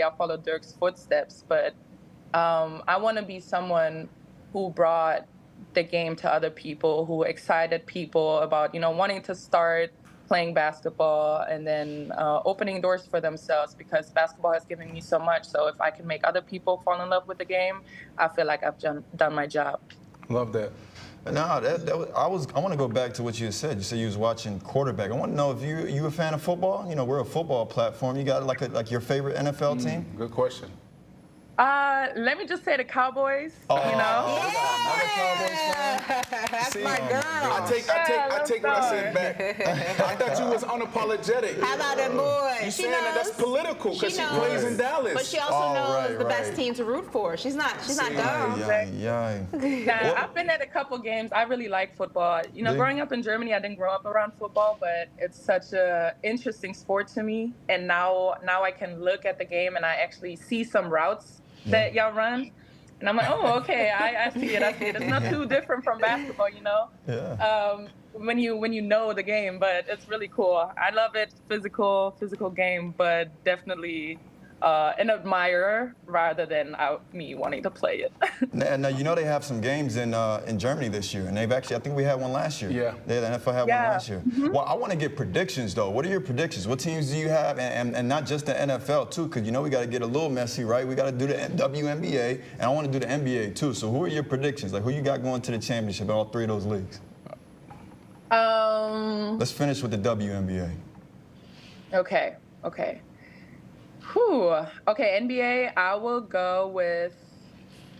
J: I'll follow Dirk's footsteps, but I want to be someone who brought the game to other people, who excited people about, wanting to start playing basketball and then opening doors for themselves, because basketball has given me so much. So if I can make other people fall in love with the game, I feel like I've done my job.
B: Love that.
A: No, I want to go back to what you said. You said you was watching Quarterback. I want to know if you a fan of football. We're a football platform. You got like your favorite NFL team?
B: Good question.
J: Let me just say the Cowboys.
A: Another Cowboys fan?
C: That's my girl.
B: I take what I said back. I thought you was unapologetic.
C: How about that boy?
B: You saying that's political because she plays in Dallas.
C: But she also knows the best team to root for. She's not dumb.
J: Yeah, I've been at a couple games. I really like football. Growing up in Germany, I didn't grow up around football, but it's such a interesting sport to me. And now I can look at the game and I actually see some routes that y'all run, and I'm like, oh, okay, I see it. It's not too different from basketball, when you know the game, but it's really cool. I love it. Physical game, but definitely an admirer rather than me wanting to play it.
A: Now, they have some games in Germany this year, and they've actually, I think we had one last year.
B: Yeah.
A: The NFL had one last year. Well, I want to get predictions, though. What are your predictions? What teams do you have? And not just the NFL, too, because, we got to get a little messy, right? We got to do the WNBA, and I want to do the NBA, too. So who are your predictions? Like, who you got going to the championship in all three of those leagues? Let's finish with the WNBA.
J: Okay. Okay, NBA, I will go with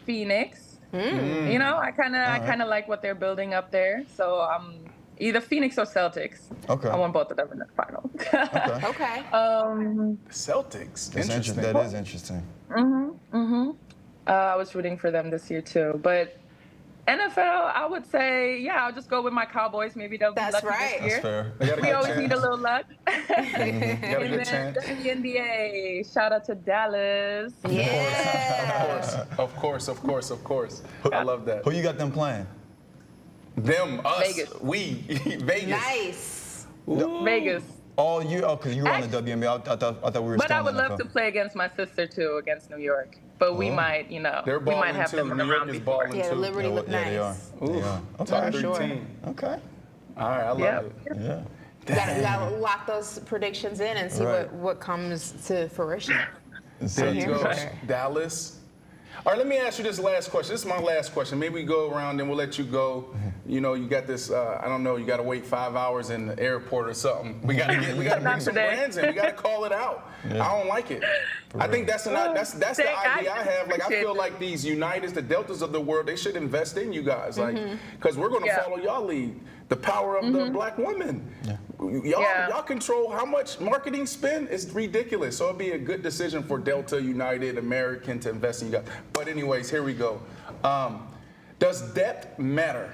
J: Phoenix. I kind of like what they're building up there. So either Phoenix or Celtics.
A: Okay.
J: I want both of them in the final.
C: Okay.
B: Celtics.
A: That's interesting. That is interesting.
J: I was rooting for them this year too, but NFL, I would say, I'll just go with my Cowboys. Maybe they'll be lucky this year.
A: That's fair.
J: We always need a little luck.
B: Got a good chance.
J: WNBA, shout out to Dallas.
C: Yeah.
B: Of course. I love that.
A: Who you got them playing?
B: Them, us,
J: Vegas.
B: we, Vegas.
C: Nice.
J: Vegas.
A: All year? Oh, because you were on the WNBA. I thought we were
J: But
A: still
J: I would
A: on the
J: love to play against my sister, too, against New York. But we might,
B: They're
J: we might
B: balling
J: have
B: too.
J: them
B: New York
J: around
B: is
J: before.
B: balling
C: Yeah,
B: too.
C: Liberty look nice.
A: They are. Okay.
B: Top 3
C: sure.
B: team.
A: Okay.
B: All right, I love it.
A: Yeah.
C: We gotta lock those predictions in and see what comes to fruition.
B: There you go.
C: for it.
B: Dallas. All right, let me ask you this last question. This is my last question. Maybe we go around and we'll let you go. You got this, I don't know, you got to wait 5 hours in the airport or something. We got to bring some brands in. We got to call it out. Yeah. I don't like it. I think that's the idea I have. Like, I feel like these Uniteds, the Deltas of the world, they should invest in you guys. Like, because we're going to follow y'all lead. The power of the black women. Yeah. Y'all control how much marketing spend. It's ridiculous. So it'd be a good decision for Delta, United, American to invest in you guys. But anyways, here we go. Does depth matter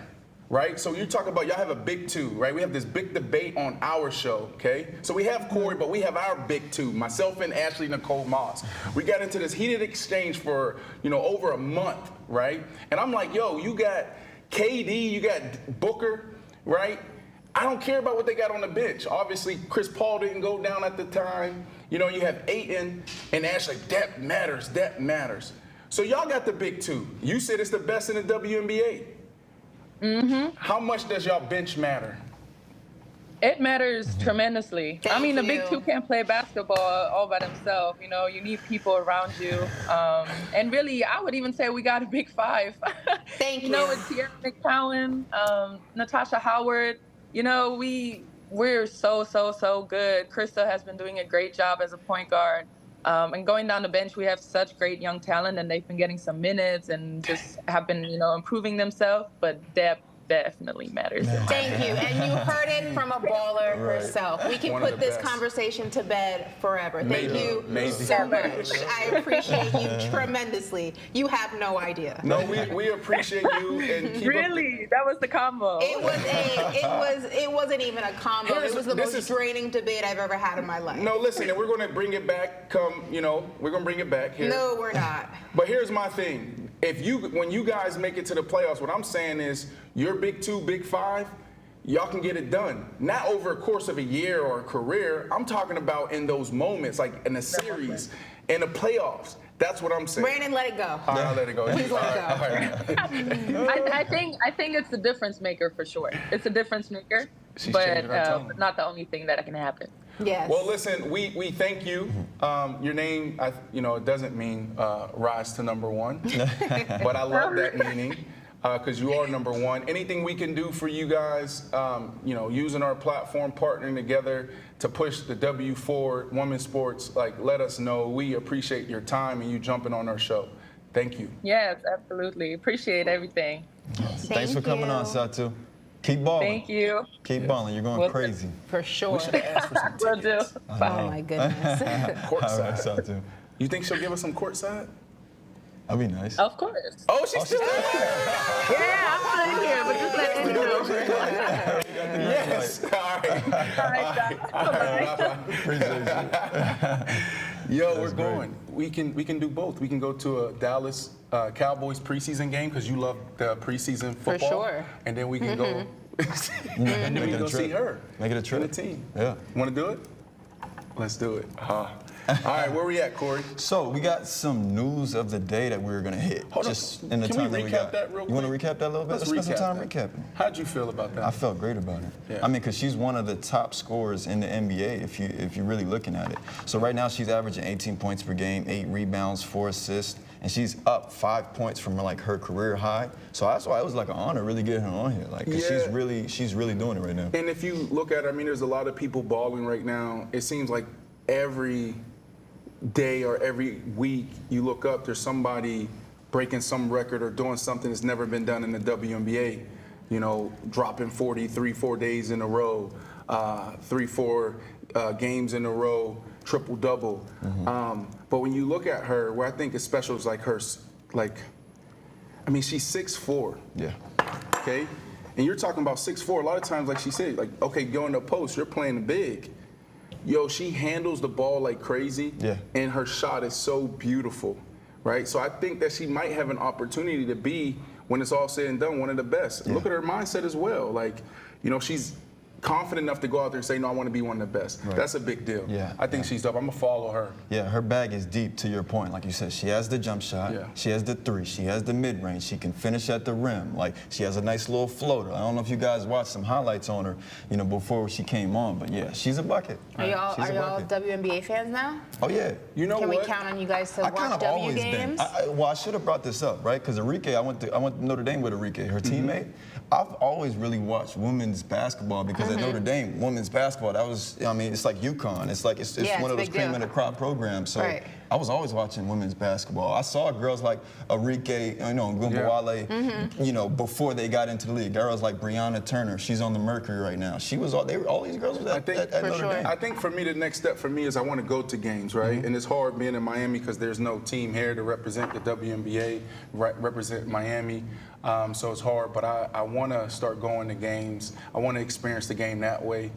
B: right? So you talk about y'all have a big two, right? We have this big debate on our show, okay? So we have Corey, but we have our big two, myself and Ashley Nicole Moss. We got into this heated exchange for, over a month, right? And I'm like, yo, you got KD, you got Booker, right? I don't care about what they got on the bench. Obviously, Chris Paul didn't go down at the time. You have Ayton and Ashley. Depth matters. So y'all got the big two. You said it's the best in the WNBA.
J: Mm-hmm.
B: How much does y'all bench matter?
J: It matters tremendously.
C: Thank
J: the
C: you.
J: big two can't play basketball all by themselves. You need people around you. And really, I would even say we got a big five.
C: Thank you.
J: With Tierra McCowan, Natasha Howard, we're so good. Krista has been doing a great job as a point guard. And going down the bench, we have such great young talent, and they've been getting some minutes and just have been, improving themselves. But depth definitely matters.
C: Thank you. And you heard it from a baller herself. We can put this conversation to bed forever. Thank you so much. I appreciate you tremendously. You have no idea.
B: No, we appreciate you and keep
J: Really? That was the combo.
C: It wasn't even a combo. It was the most draining debate I've ever had in my life.
B: No, listen, and we're going to bring it back. We're going to bring it back here.
C: No, we're not.
B: But here's my thing. When you guys make it to the playoffs, what I'm saying is your big two, big five, y'all can get it done. Not over a course of a year or a career. I'm talking about in those moments, like in a series, in the playoffs. That's what I'm saying.
C: Brandon, let it go.
B: All right, I'll let it go.
C: Please let it
B: go.
J: I think it's the difference maker for sure. It's a difference maker, but not the only thing that can happen.
C: Yes.
B: Well, listen, we thank you. Your name, it doesn't mean rise to number one, but I love that meaning because you are number one. Anything we can do for you guys, using our platform, partnering together to push the W forward, women's sports, let us know. We appreciate your time and you jumping on our show. Thank you.
J: Yes, absolutely. Appreciate everything.
A: Thanks for coming on, Satou. Keep balling.
J: Thank you.
A: Keep balling. You're going crazy.
C: For sure.
B: We should have asked for some
J: Will
B: tickets.
J: do.
C: Oh, my goodness.
B: Courtside.
A: All right, Satou.
B: You think she'll give us some courtside?
A: That'd be nice.
J: Of course.
B: Oh, she's still there.
J: Yeah, I'm not here, but just let me know.
B: Yes. All right.
J: All right.
A: Appreciate you.
B: Yo, we're going. We can do both. We can go to a Dallas Cowboys preseason game because you love the preseason football.
C: For sure.
B: And then we can go. And then we can go see her.
A: Make it a trip.
B: And the team.
A: Yeah.
B: Want to do it? Let's do it. All right, where we at, Corey?
A: So we got some news of the day that we were gonna hit.
B: Hold on.
A: Just in the
B: Can
A: time
B: we
A: that we
B: recap
A: got.
B: that real
A: You want to
B: quick?
A: recap that a little bit?
B: Let's
A: spend some time
B: recap
A: recapping.
B: How'd you feel about that?
A: I felt great about it.
B: Yeah.
A: I mean, because she's one of the top scorers in the NBA if you're really looking at it. So right now she's averaging 18 points per game, 8 rebounds, 4 assists, and she's up 5 points from her career high. So that's why it was like an honor really getting her on here. Cause she's really doing it right now.
B: And if you look at it, there's a lot of people balling right now. It seems like every day or every week you look up, there's somebody breaking some record or doing something that's never been done in the WNBA. Dropping 40 3-4 days in a row, 3-4 games in a row, triple double.
A: Mm-hmm.
B: But when you look at her, what I think is special is she's 6'4".
A: Yeah.
B: Okay, and you're talking about 6'4". A lot of times, like she said, okay, go in the post, you're playing big. Yo, she handles the ball like crazy, and her shot is so beautiful, right? So I think that she might have an opportunity to be, when it's all said and done, one of the best. Yeah. Look at her mindset as well. She's confident enough to go out there and say, no, I want to be one of the best. Right. That's a big deal.
A: Yeah.
B: I think she's dope. I'm going to follow her.
A: Yeah, her bag is deep, to your point. Like you said, she has the jump shot.
B: Yeah.
A: She has the three. She has the mid-range. She can finish at the rim. She has a nice little floater. I don't know if you guys watched some highlights on her, before she came on, but yeah, she's a bucket.
C: Are y'all WNBA fans now?
A: Oh, yeah.
B: You know
C: Can
B: what?
C: we count on you guys to watch W games?
A: I should have brought this up, right? Because Amar'e, I went to Notre Dame with Amar'e, her teammate. I've always really watched women's basketball because at Notre Dame, women's basketball, it's like UConn. It's one of those cream of the crop programs. So I was always watching women's basketball. I saw girls like Amar'e, Gumbawale, before they got into the league. Girls like Breonna Turner, she's on the Mercury right now. All these girls were at Notre Dame.
B: I think for me, the next step for me is I want to go to games, right? And it's hard being in Miami because there's no team here to represent the WNBA, represent Miami. So it's hard, but I want to start going to games. I want to experience the game that way.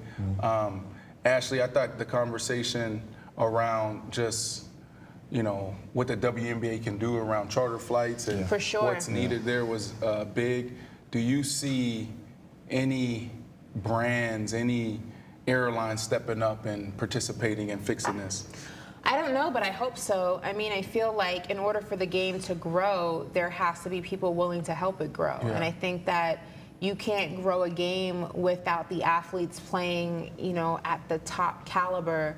B: Ashley, I thought the conversation around just, what the WNBA can do around charter flights and
C: For sure.
B: what's needed there was big. Do you see any brands, any airlines stepping up and participating and fixing this?
C: I don't know, but I hope so. I mean, I feel like in order for the game to grow, there has to be people willing to help it grow.
B: Yeah.
C: And I think that you can't grow a game without the athletes playing, at the top caliber,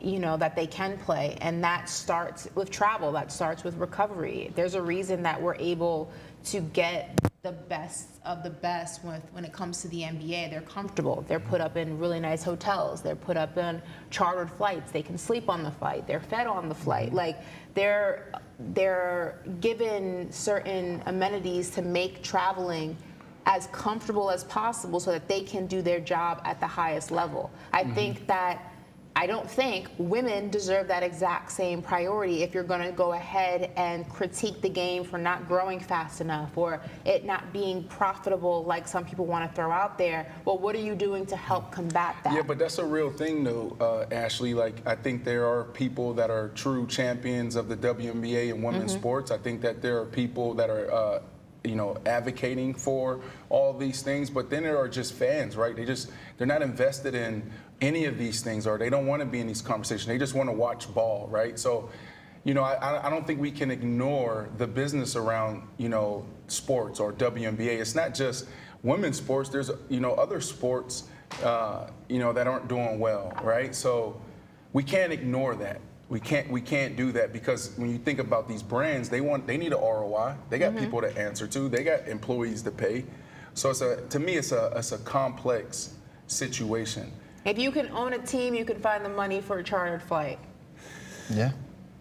C: that they can play. And that starts with travel. That starts with recovery. There's a reason that we're able to get the best of the best when it comes to the NBA. They're comfortable. They're put up in really nice hotels. They're put up in chartered flights. They can sleep on the flight. They're fed on the flight. Like they're given certain amenities to make traveling as comfortable as possible so that they can do their job at the highest level. I don't think women deserve that exact same priority if you're going to go ahead and critique the game for not growing fast enough or it not being profitable like some people want to throw out there. Well, what are you doing to help combat that?
B: Yeah, but that's a real thing, though, Ashley. Like, I think there are people that are true champions of the WNBA and women's sports. I think that there are people that are advocating for all these things, but then there are just fans, right? They're not invested in any of these things, or they don't want to be in these conversations. They just want to watch ball, right? So, I don't think we can ignore the business around, sports or WNBA. It's not just women's sports. There's, other sports, that aren't doing well, right? So we can't ignore that. We can't do that because when you think about these brands, they need an ROI. They got people to answer to. They got employees to pay. So to me, it's a complex situation.
C: If you can own a team, you can find the money for a chartered flight.
A: Yeah.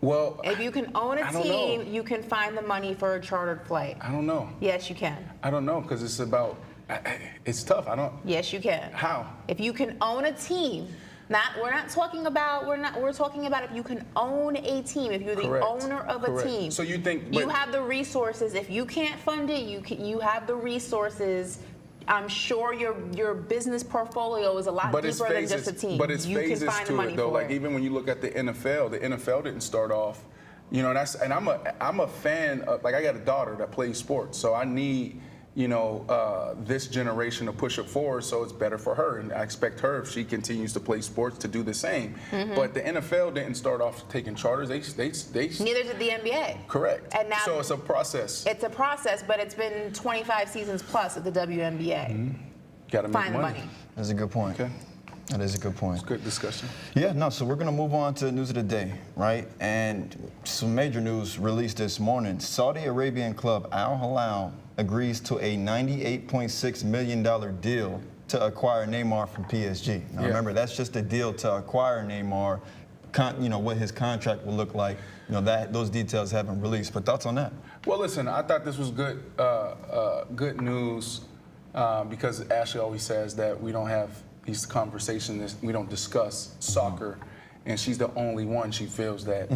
B: Well,
C: if you can own a team, you can find the money for a chartered flight.
B: I don't know.
C: Yes, you can.
B: I don't know because it's tough.
C: Yes, you can.
B: How?
C: If you can own a team. We're talking about if you can own a team, if you're the owner of a team.
B: So you think
C: you have the resources. If you can't fund it, you have the resources. I'm sure your business portfolio is a lot deeper than just a team.
B: But it's phases to it, though. Like even when you look at the NFL didn't start off, and I'm a fan of, like, I got a daughter that plays sports, so I need this generation to push it forward, so it's better for her. And I expect her, if she continues to play sports, to do the same. But the NFL didn't start off taking charters. They
C: Neither did the NBA.
B: Correct.
C: And now
B: so it's a process.
C: It's a process, but it's been 25 seasons plus at the WNBA.
B: Got to make
C: Find the money.
A: That's a good point.
B: Okay.
A: That is a good point.
B: It's a good discussion.
A: Yeah, no, so we're going to move on to news of the day, right? And some major news released this morning. Saudi Arabian club Al Hilal agrees to a $98.6 million deal to acquire Neymar from PSG. Now, remember, that's just a deal to acquire Neymar. What his contract will look like. Those details haven't released. But thoughts on that?
B: Well, listen, I thought this was good news because Ashley always says that we don't have these conversations, we don't discuss soccer, and she's the only one she feels that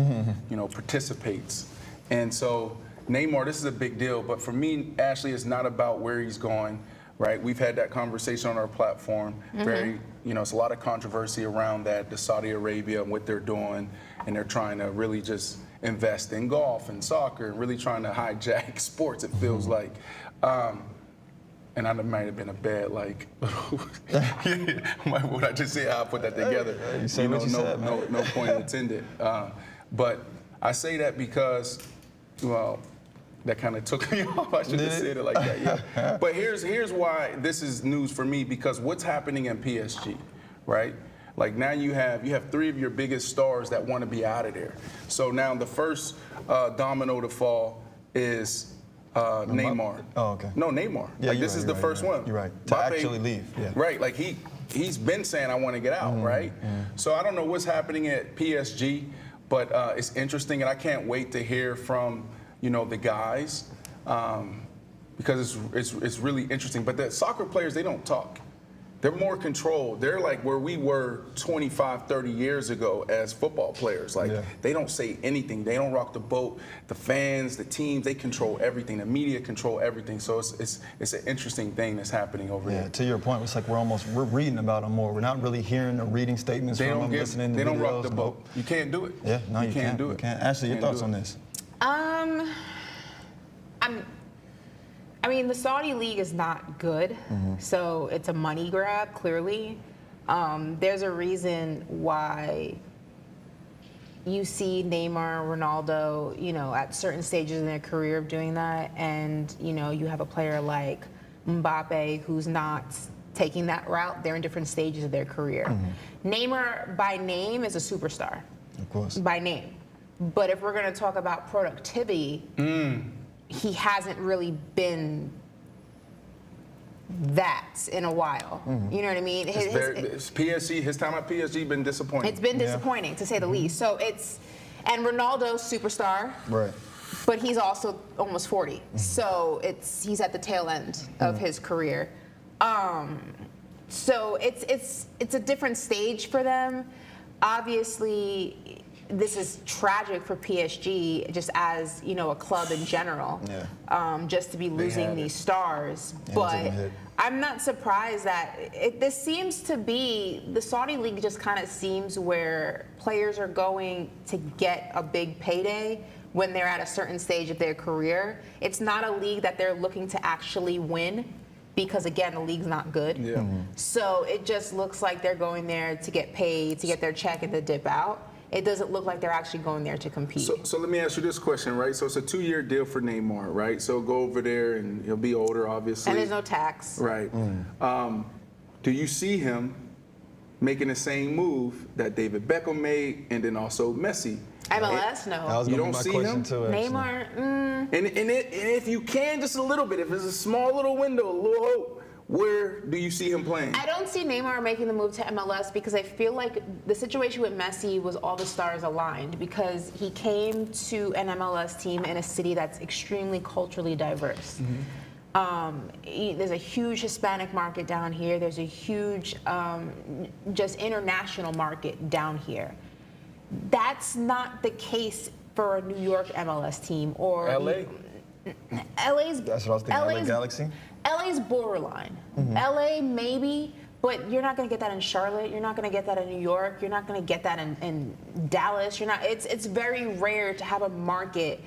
B: participates. And so Neymar, this is a big deal, but for me, Ashley, it's not about where he's going, right? We've had that conversation on our platform. It's a lot of controversy around that, the Saudi Arabia and what they're doing, and they're trying to really just invest in golf and soccer and really trying to hijack sports, it feels like. And I might have been a bad, what I just say, I'll put that together.
A: You say what you said, man.
B: No point intended. But I say that because, that kind of took me off. I shouldn't have said it like that, yeah. But here's why this is news for me, because what's happening in PSG, right? Like now you have three of your biggest stars that want to be out of there. So now the first domino to fall is Neymar.
A: Oh, okay.
B: No, Neymar.
A: Yeah,
B: this is the first one.
A: You're right. To actually leave. Yeah.
B: Right. Like he's been saying, I want to get out, right? So I don't know what's happening at PSG, but it's interesting, and I can't wait to hear from the guys because it's really interesting. But the soccer players, they don't talk. they're more controlled. They're like where we were 25, 30 years ago as football players. Like, they don't say anything. They don't rock the boat. The fans, the teams, they control everything. The media control everything. So it's an interesting thing that's happening over there.
A: To your point, it's like we're reading about them more. We're not really hearing or reading statements from them, listening to
B: They
A: videos.
B: don't rock the boat. You can't do it.
A: Yeah, no, you can't
B: do
A: You
B: it.
A: can't. Ashley, your thoughts on this?
C: I mean, the Saudi league is not good, so it's a money grab, clearly. There's a reason why you see Neymar, Ronaldo, you know, at certain stages in their career of doing that, and, you know, you have a player like Mbappe who's not taking that route. They're in different stages of their career. Neymar, by name, is a superstar.
A: Of course.
C: By name. But if we're going to talk about productivity, he hasn't really been that in a while. You know what I mean?
B: His time at PSG been disappointing.
C: It's been disappointing, to say the least. So and Ronaldo's superstar.
A: Right.
C: But he's also almost 40. So he's at the tail end of his career. So it's a different stage for them. Obviously, this is tragic for PSG, just as, you know, a club in general, just to be losing these stars. But I'm not surprised that this seems to be, the Saudi league just kind of seems where players are going to get a big payday when they're at a certain stage of their career. It's not a league that they're looking to actually win, because again, the league's not good. So it just looks like they're going there to get paid, to get their check and to dip out. It doesn't look like they're actually going there to compete.
B: So let me ask you this question, right? So it's a 2-year deal for Neymar, right? So go over there and he'll be older, obviously.
C: And there's no tax.
B: Right. Do you see him making the same move that David Beckham made and then also Messi?
C: MLS, no.
B: You don't see him?
C: Neymar,
B: And if you can, just a little bit, if it's a small little window, a little hope, where do you see him playing?
C: I don't see Neymar making the move to MLS because I feel like the situation with Messi was all the stars aligned, because he came to an MLS team in a city that's extremely culturally diverse. There's a huge Hispanic market down here. There's a huge just international market down here. That's not the case for a New York MLS team or
B: LA.
C: LA's.
A: That's what I was thinking. LA Galaxy.
C: LA's borderline. LA maybe, but you're not going to get that in Charlotte. You're not going to get that in New York. You're not going to get that in Dallas. You're not. It's very rare to have a market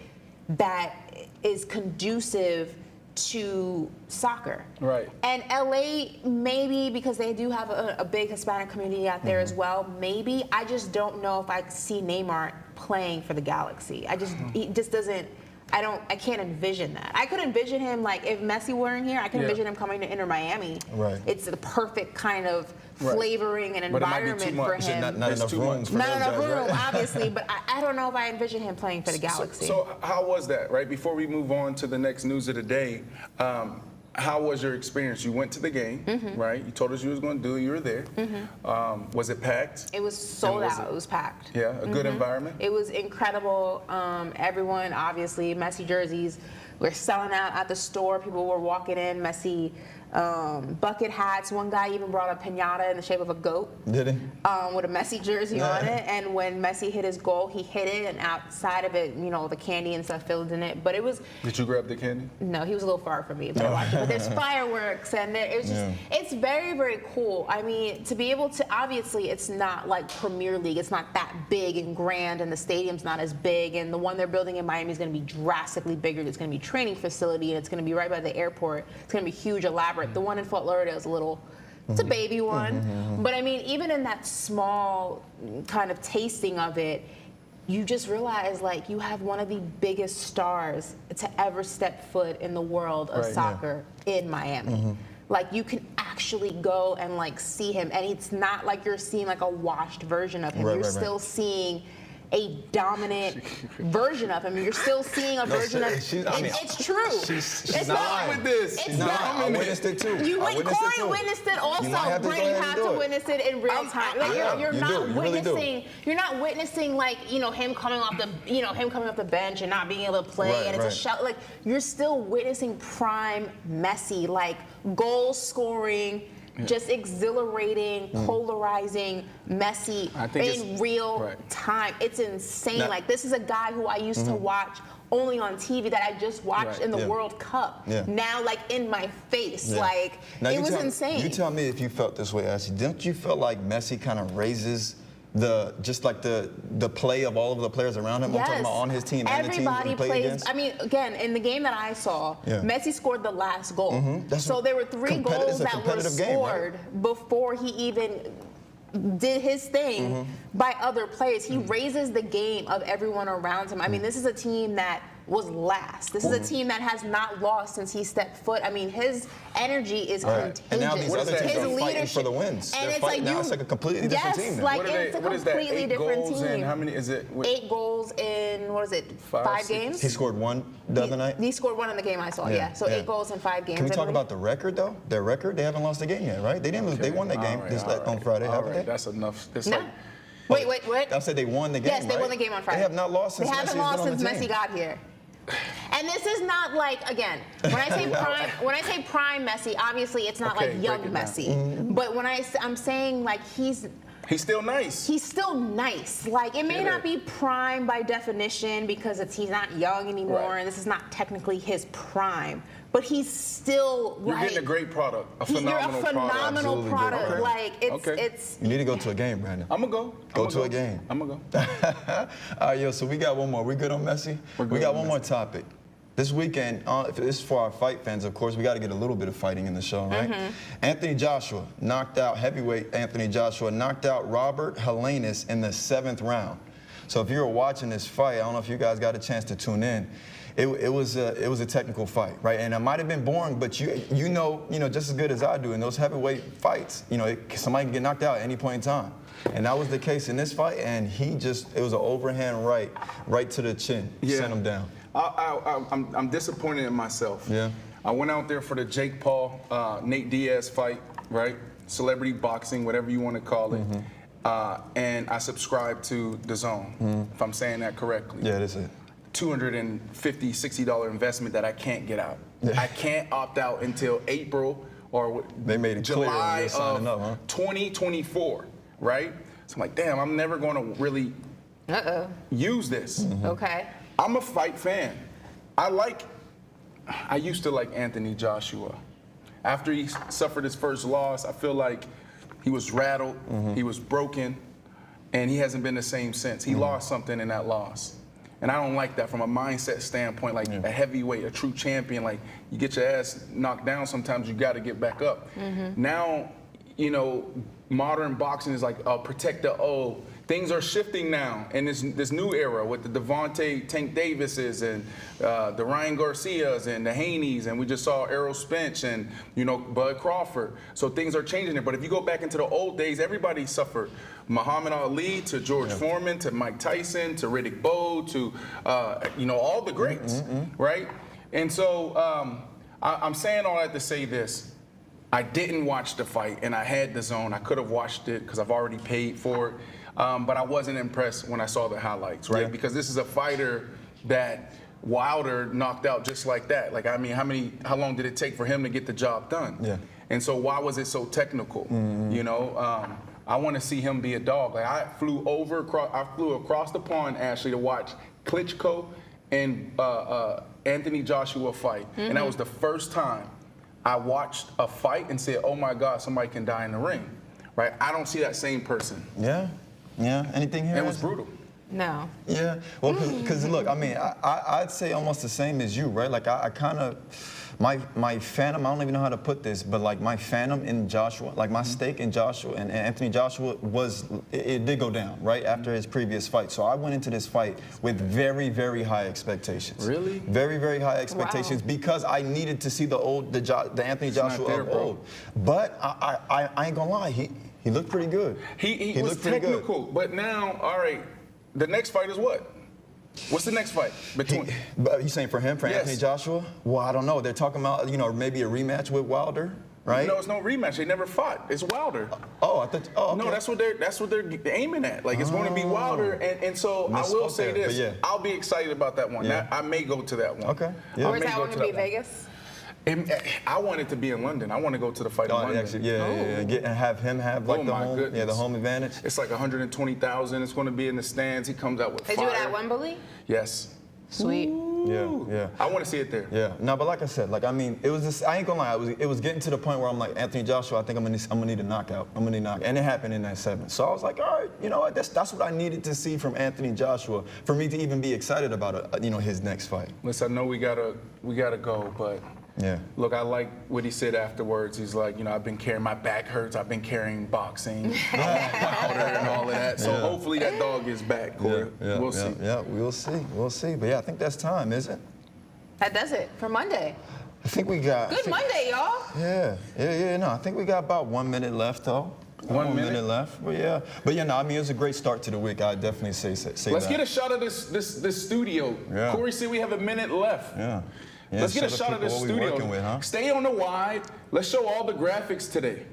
C: that is conducive to soccer.
B: Right.
C: And LA maybe, because they do have a big Hispanic community out there as well. Maybe. I just don't know if I see Neymar playing for the Galaxy. He just doesn't. I can't envision that. I could envision him, like, if Messi weren't here, I could envision him coming to Inter Miami.
A: Right.
C: It's the perfect kind of flavoring and environment for him.
A: Not enough room for
C: Not
A: those
C: enough
A: guys,
C: room,
A: right?
C: obviously, but I don't know if I envision him playing for the Galaxy.
B: So how was that, right? Before we move on to the next news of the day, how was your experience? You went to the game, right? You told us you was going to do it. You were there. Was it packed?
C: It was sold out. It was packed.
B: Yeah, a good environment?
C: It was incredible. Everyone, obviously, Messi jerseys were selling out at the store. People were walking in, Messi bucket hats. One guy even brought a piñata in the shape of a goat.
A: Did he?
C: With a Messi jersey on it. And when Messi hit his goal, he hit it, and outside of it, you know, the candy and stuff filled in it. But it was...
B: Did you grab the candy?
C: No, he was a little far from me, but I watched it. But there's fireworks, and it's just, it's very, very cool. I mean, to be able to, obviously, it's not like Premier League. It's not that big and grand, and the stadium's not as big. And the one they're building in Miami is going to be drastically bigger. It's going to be a training facility, and it's going to be right by the airport. It's going to be huge, elaborate. The one in Fort Lauderdale is a little... It's a baby one. But I mean, even in that small kind of tasting of it, you just realize, like, you have one of the biggest stars to ever step foot in the world of soccer in Miami. Like, you can actually go and, like, see him, and it's not like you're seeing, like, a washed version of him. You're still seeing a dominant version of him. You're still seeing a version of him. It's true.
A: She's not lying.
B: With this.
C: It's not.
A: I witnessed it too.
C: Corey witnessed it also. Brady had to witness it in real time. Like, you're not witnessing. You're not witnessing, like, you know, him coming off the bench and not being able to play, and it's a shout. Like, you're still witnessing prime Messi, like, goal scoring, just exhilarating, polarizing, messy in real time. It's insane.
A: Now,
C: like, this is a guy who I used to watch only on TV that I just watched in the World Cup. Now, like, in my face. Like,
A: now,
C: it was insane.
A: You tell me if you felt this way, Ashley. Don't you feel like Messi kind of raises the play of all of the players around him?
C: Yes.
A: I'm talking about on his team and
C: everybody
A: the team he played against.
C: I mean, again, in the game that I saw, Messi scored the last goal. So there were 3 goals that were scored before he even did his thing by other players. He raises the game of everyone around him. I mean, this is a team that was last. This is a team that has not lost since he stepped foot. I mean, his energy is contagious.
A: And now these other teams
C: his
A: are fighting
C: leadership
A: for the wins.
C: And
A: They're
C: it's
A: fighting
C: like
A: now. It's like a completely different team.
C: Like,
B: What
C: it's a
B: what is that?
C: completely
B: 8
C: different
B: goals
C: team.
B: and how many is it?
C: 8 goals in, what is it, 5 games?
A: He scored 1 the other night?
C: He scored 1 in the game I saw, So 8 goals in 5 games.
A: Can we talk about the record, though? Their record? They haven't lost a game yet, right? They didn't lose. They won that game on Friday, haven't they?
B: That's enough.
C: Wait, what?
A: I said they won the game,
C: Yes, they won the game on Friday.
A: They have not lost since
C: They haven't lost since Messi got here. And this is not like, again, when I say prime Messi, obviously it's not like young Messi. But when I'm saying like he's
B: still nice.
C: He's still nice. Like, it may not be prime by definition because he's not young anymore, and this is not technically his prime. But he's still
B: You're getting a great product, a phenomenal
C: product.
B: Okay.
C: Like, it's.
A: You need to go to a game, Brandon.
B: I'm gonna go.
A: Go to a game.
B: I'm gonna go.
A: All right, yo. So we got one more. We good on Messi? We got one more topic. This weekend, this is for our fight fans, of course. We got to get a little bit of fighting in the show, right? Anthony Joshua knocked out heavyweight. Anthony Joshua knocked out Robert Helenius in the 7th round. So if you were watching this fight, I don't know if you guys got a chance to tune in. It was a technical fight, right? And it might have been boring, but you know just as good as I do in those heavyweight fights. Somebody can get knocked out at any point in time, and that was the case in this fight. And it was an overhand right to the chin, sent him down.
B: I'm disappointed in myself.
A: Yeah.
B: I went out there for the Jake Paul, Nate Diaz fight, right? Celebrity boxing, whatever you want to call it. And I subscribed to DAZN, if I'm saying that correctly.
A: Yeah, that's it.
B: $250, $60 investment that I can't get out. I can't opt out until April or
A: they made it
B: July
A: clear
B: of
A: up, huh?
B: 2024, right? So I'm like, damn, I'm never going to really use this.
C: Okay.
B: I'm a fight fan. I used to like Anthony Joshua. After he suffered his first loss, I feel like he was rattled, he was broken, and he hasn't been the same since. He lost something in that loss. And I don't like that from a mindset standpoint, like a heavyweight, a true champion, like you get your ass knocked down, sometimes you gotta get back up. Now, modern boxing is like, protect the old. Things are shifting now in this new era with the Devontae Tank Davises and the Ryan Garcias and the Haneys, and we just saw Errol Spence and Bud Crawford. So things are changing there. But if you go back into the old days, everybody suffered. Muhammad Ali to George Foreman to Mike Tyson to Riddick Bowe to all the greats, right? And so I'm saying all that to say this. I didn't watch the fight, and I had DAZN. I could have watched it because I've already paid for it. But I wasn't impressed when I saw the highlights, right? Because this is a fighter that Wilder knocked out just like that. Like, I mean, how long did it take for him to get the job done? Yeah. And so why was it so technical? I want to see him be a dog. Like, I flew across the pond, Ashley, to watch Klitschko and Anthony Joshua fight. And that was the first time I watched a fight and said, oh my God, somebody can die in the ring, right? I don't see that same person.
A: Yeah. Anything here?
B: It was brutal.
C: No.
A: Yeah. Well, because look, I mean, I'd say almost the same as you, right? Like I kind of, my phantom, I don't even know how to put this, but like my phantom in Joshua, like my stake in Joshua and Anthony Joshua it did go down, right, after his previous fight. So I went into this fight with very, very high expectations.
B: Really?
A: Very, very high expectations because I needed to see the Anthony Joshua of old. But I ain't gonna lie, he looked pretty good.
B: He was technical, but now, all right, the next fight is what? What's the next fight between?
A: You saying for him, Anthony Joshua? Well, I don't know. They're talking about, maybe a rematch with Wilder, right?
B: No, it's no rematch. They never fought. It's Wilder.
A: Oh, I thought. Oh, okay.
B: No, that's what they're aiming at. Like, it's going to be Wilder, and so I will say this. I'll be excited about that one. I may go to that one.
A: Okay.
C: Where's that one going to be? Vegas?
B: I want it to be in London. I want to go to the fight in London.
A: Actually, and have him have like the home advantage.
B: It's like 120,000. It's going to be in the stands. He comes out with fire.
C: They do it at Wembley?
B: Yes.
C: Sweet.
A: Yeah.
B: I want to see it there.
A: Yeah. No, but like I said, I mean, it was just, I ain't gonna lie, it was getting to the point where I'm like, Anthony Joshua, I think I'm gonna need a knockout. And it happened in that 7. So I was like, all right, you know what? That's what I needed to see from Anthony Joshua for me to even be excited about his next fight.
B: Listen, I know we gotta go, but
A: yeah.
B: Look, I like what he said afterwards. He's like, I've been carrying, my back hurts. I've been carrying boxing, powder, and all of that. So hopefully that dog is back, Corey. We'll see.
A: Yeah, we'll see. But yeah, I think that's time, is it?
C: That does it for Monday.
A: I think we got.
C: Good Monday, y'all.
A: Yeah. No, I think we got about 1 minute left, though. One minute left. But yeah, I mean, it was a great start to the week. I'd definitely say
B: Let's
A: that.
B: get a shot of this studio.
A: Yeah.
B: Corey said we have a minute left.
A: Yeah.
B: Let's get a shot of this studio.
A: With,
B: Stay on the wide. Let's show all the graphics today.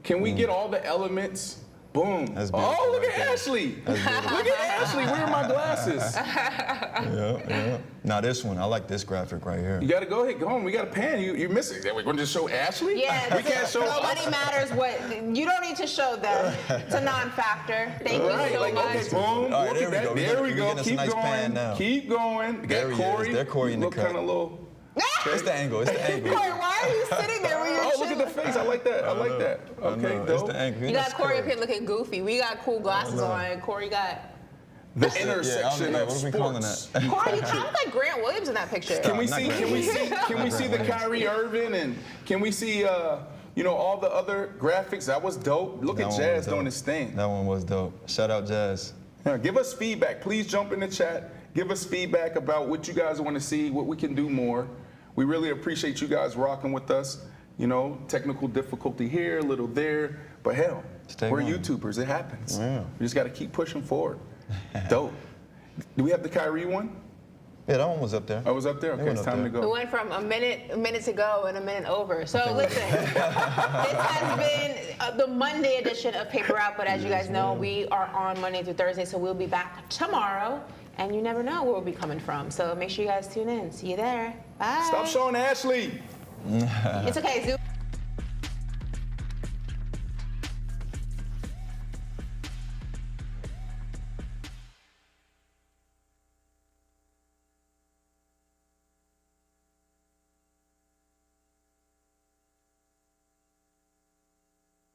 B: Can we get all the elements? Boom. Oh, look at Ashley. Look at Ashley wearing my glasses.
A: Yeah. Now this one, I like this graphic right here.
B: You got to go ahead, go on. We got a pan. You're missing. We're going to just show Ashley?
C: Yeah.
B: We can't show
C: Nobody matters what. You don't need to show them. It's a non-factor. Thank you so much.
B: Okay, boom.
A: All right, there we go.
B: There we go.
A: Keep
B: Keep
A: going. Now.
B: Keep going.
A: There he is. There Corey in the cut.
B: Kind of low.
A: It's the angle.
C: Corey, why are you sitting there with your
B: Oh, look at the face. I like that. Okay, dope.
A: It's the angle.
C: You got Corey up here looking goofy. We got cool glasses on. Corey got
B: the intersection of
A: what are we calling that?
C: Corey, you kind of look like Grant Williams in that picture.
B: Can we see the Kyrie Irving, and can we see all the other graphics? That was dope. Look at Jazz doing his thing.
A: That one was dope. Shout out Jazz.
B: Give us feedback. Please jump in the chat. Give us feedback about what you guys want to see, what we can do more. We really appreciate you guys rocking with us. Technical difficulty here, a little there, but hell, we're YouTubers. It happens.
A: Yeah.
B: We just got to keep pushing forward. Dope. Do we have the Kyrie one?
A: Yeah, that one was up there.
B: Oh, it was up there? Okay, it's time to go.
C: We went from a minute to go and a minute over. So listen, this has been the Monday edition of Paper Out, but as you guys know, we are on Monday through Thursday, so we'll be back tomorrow, and you never know where we'll be coming from. So make sure you guys tune in. See you there. Bye.
B: Stop showing Ashley.
C: It's okay, Zoom.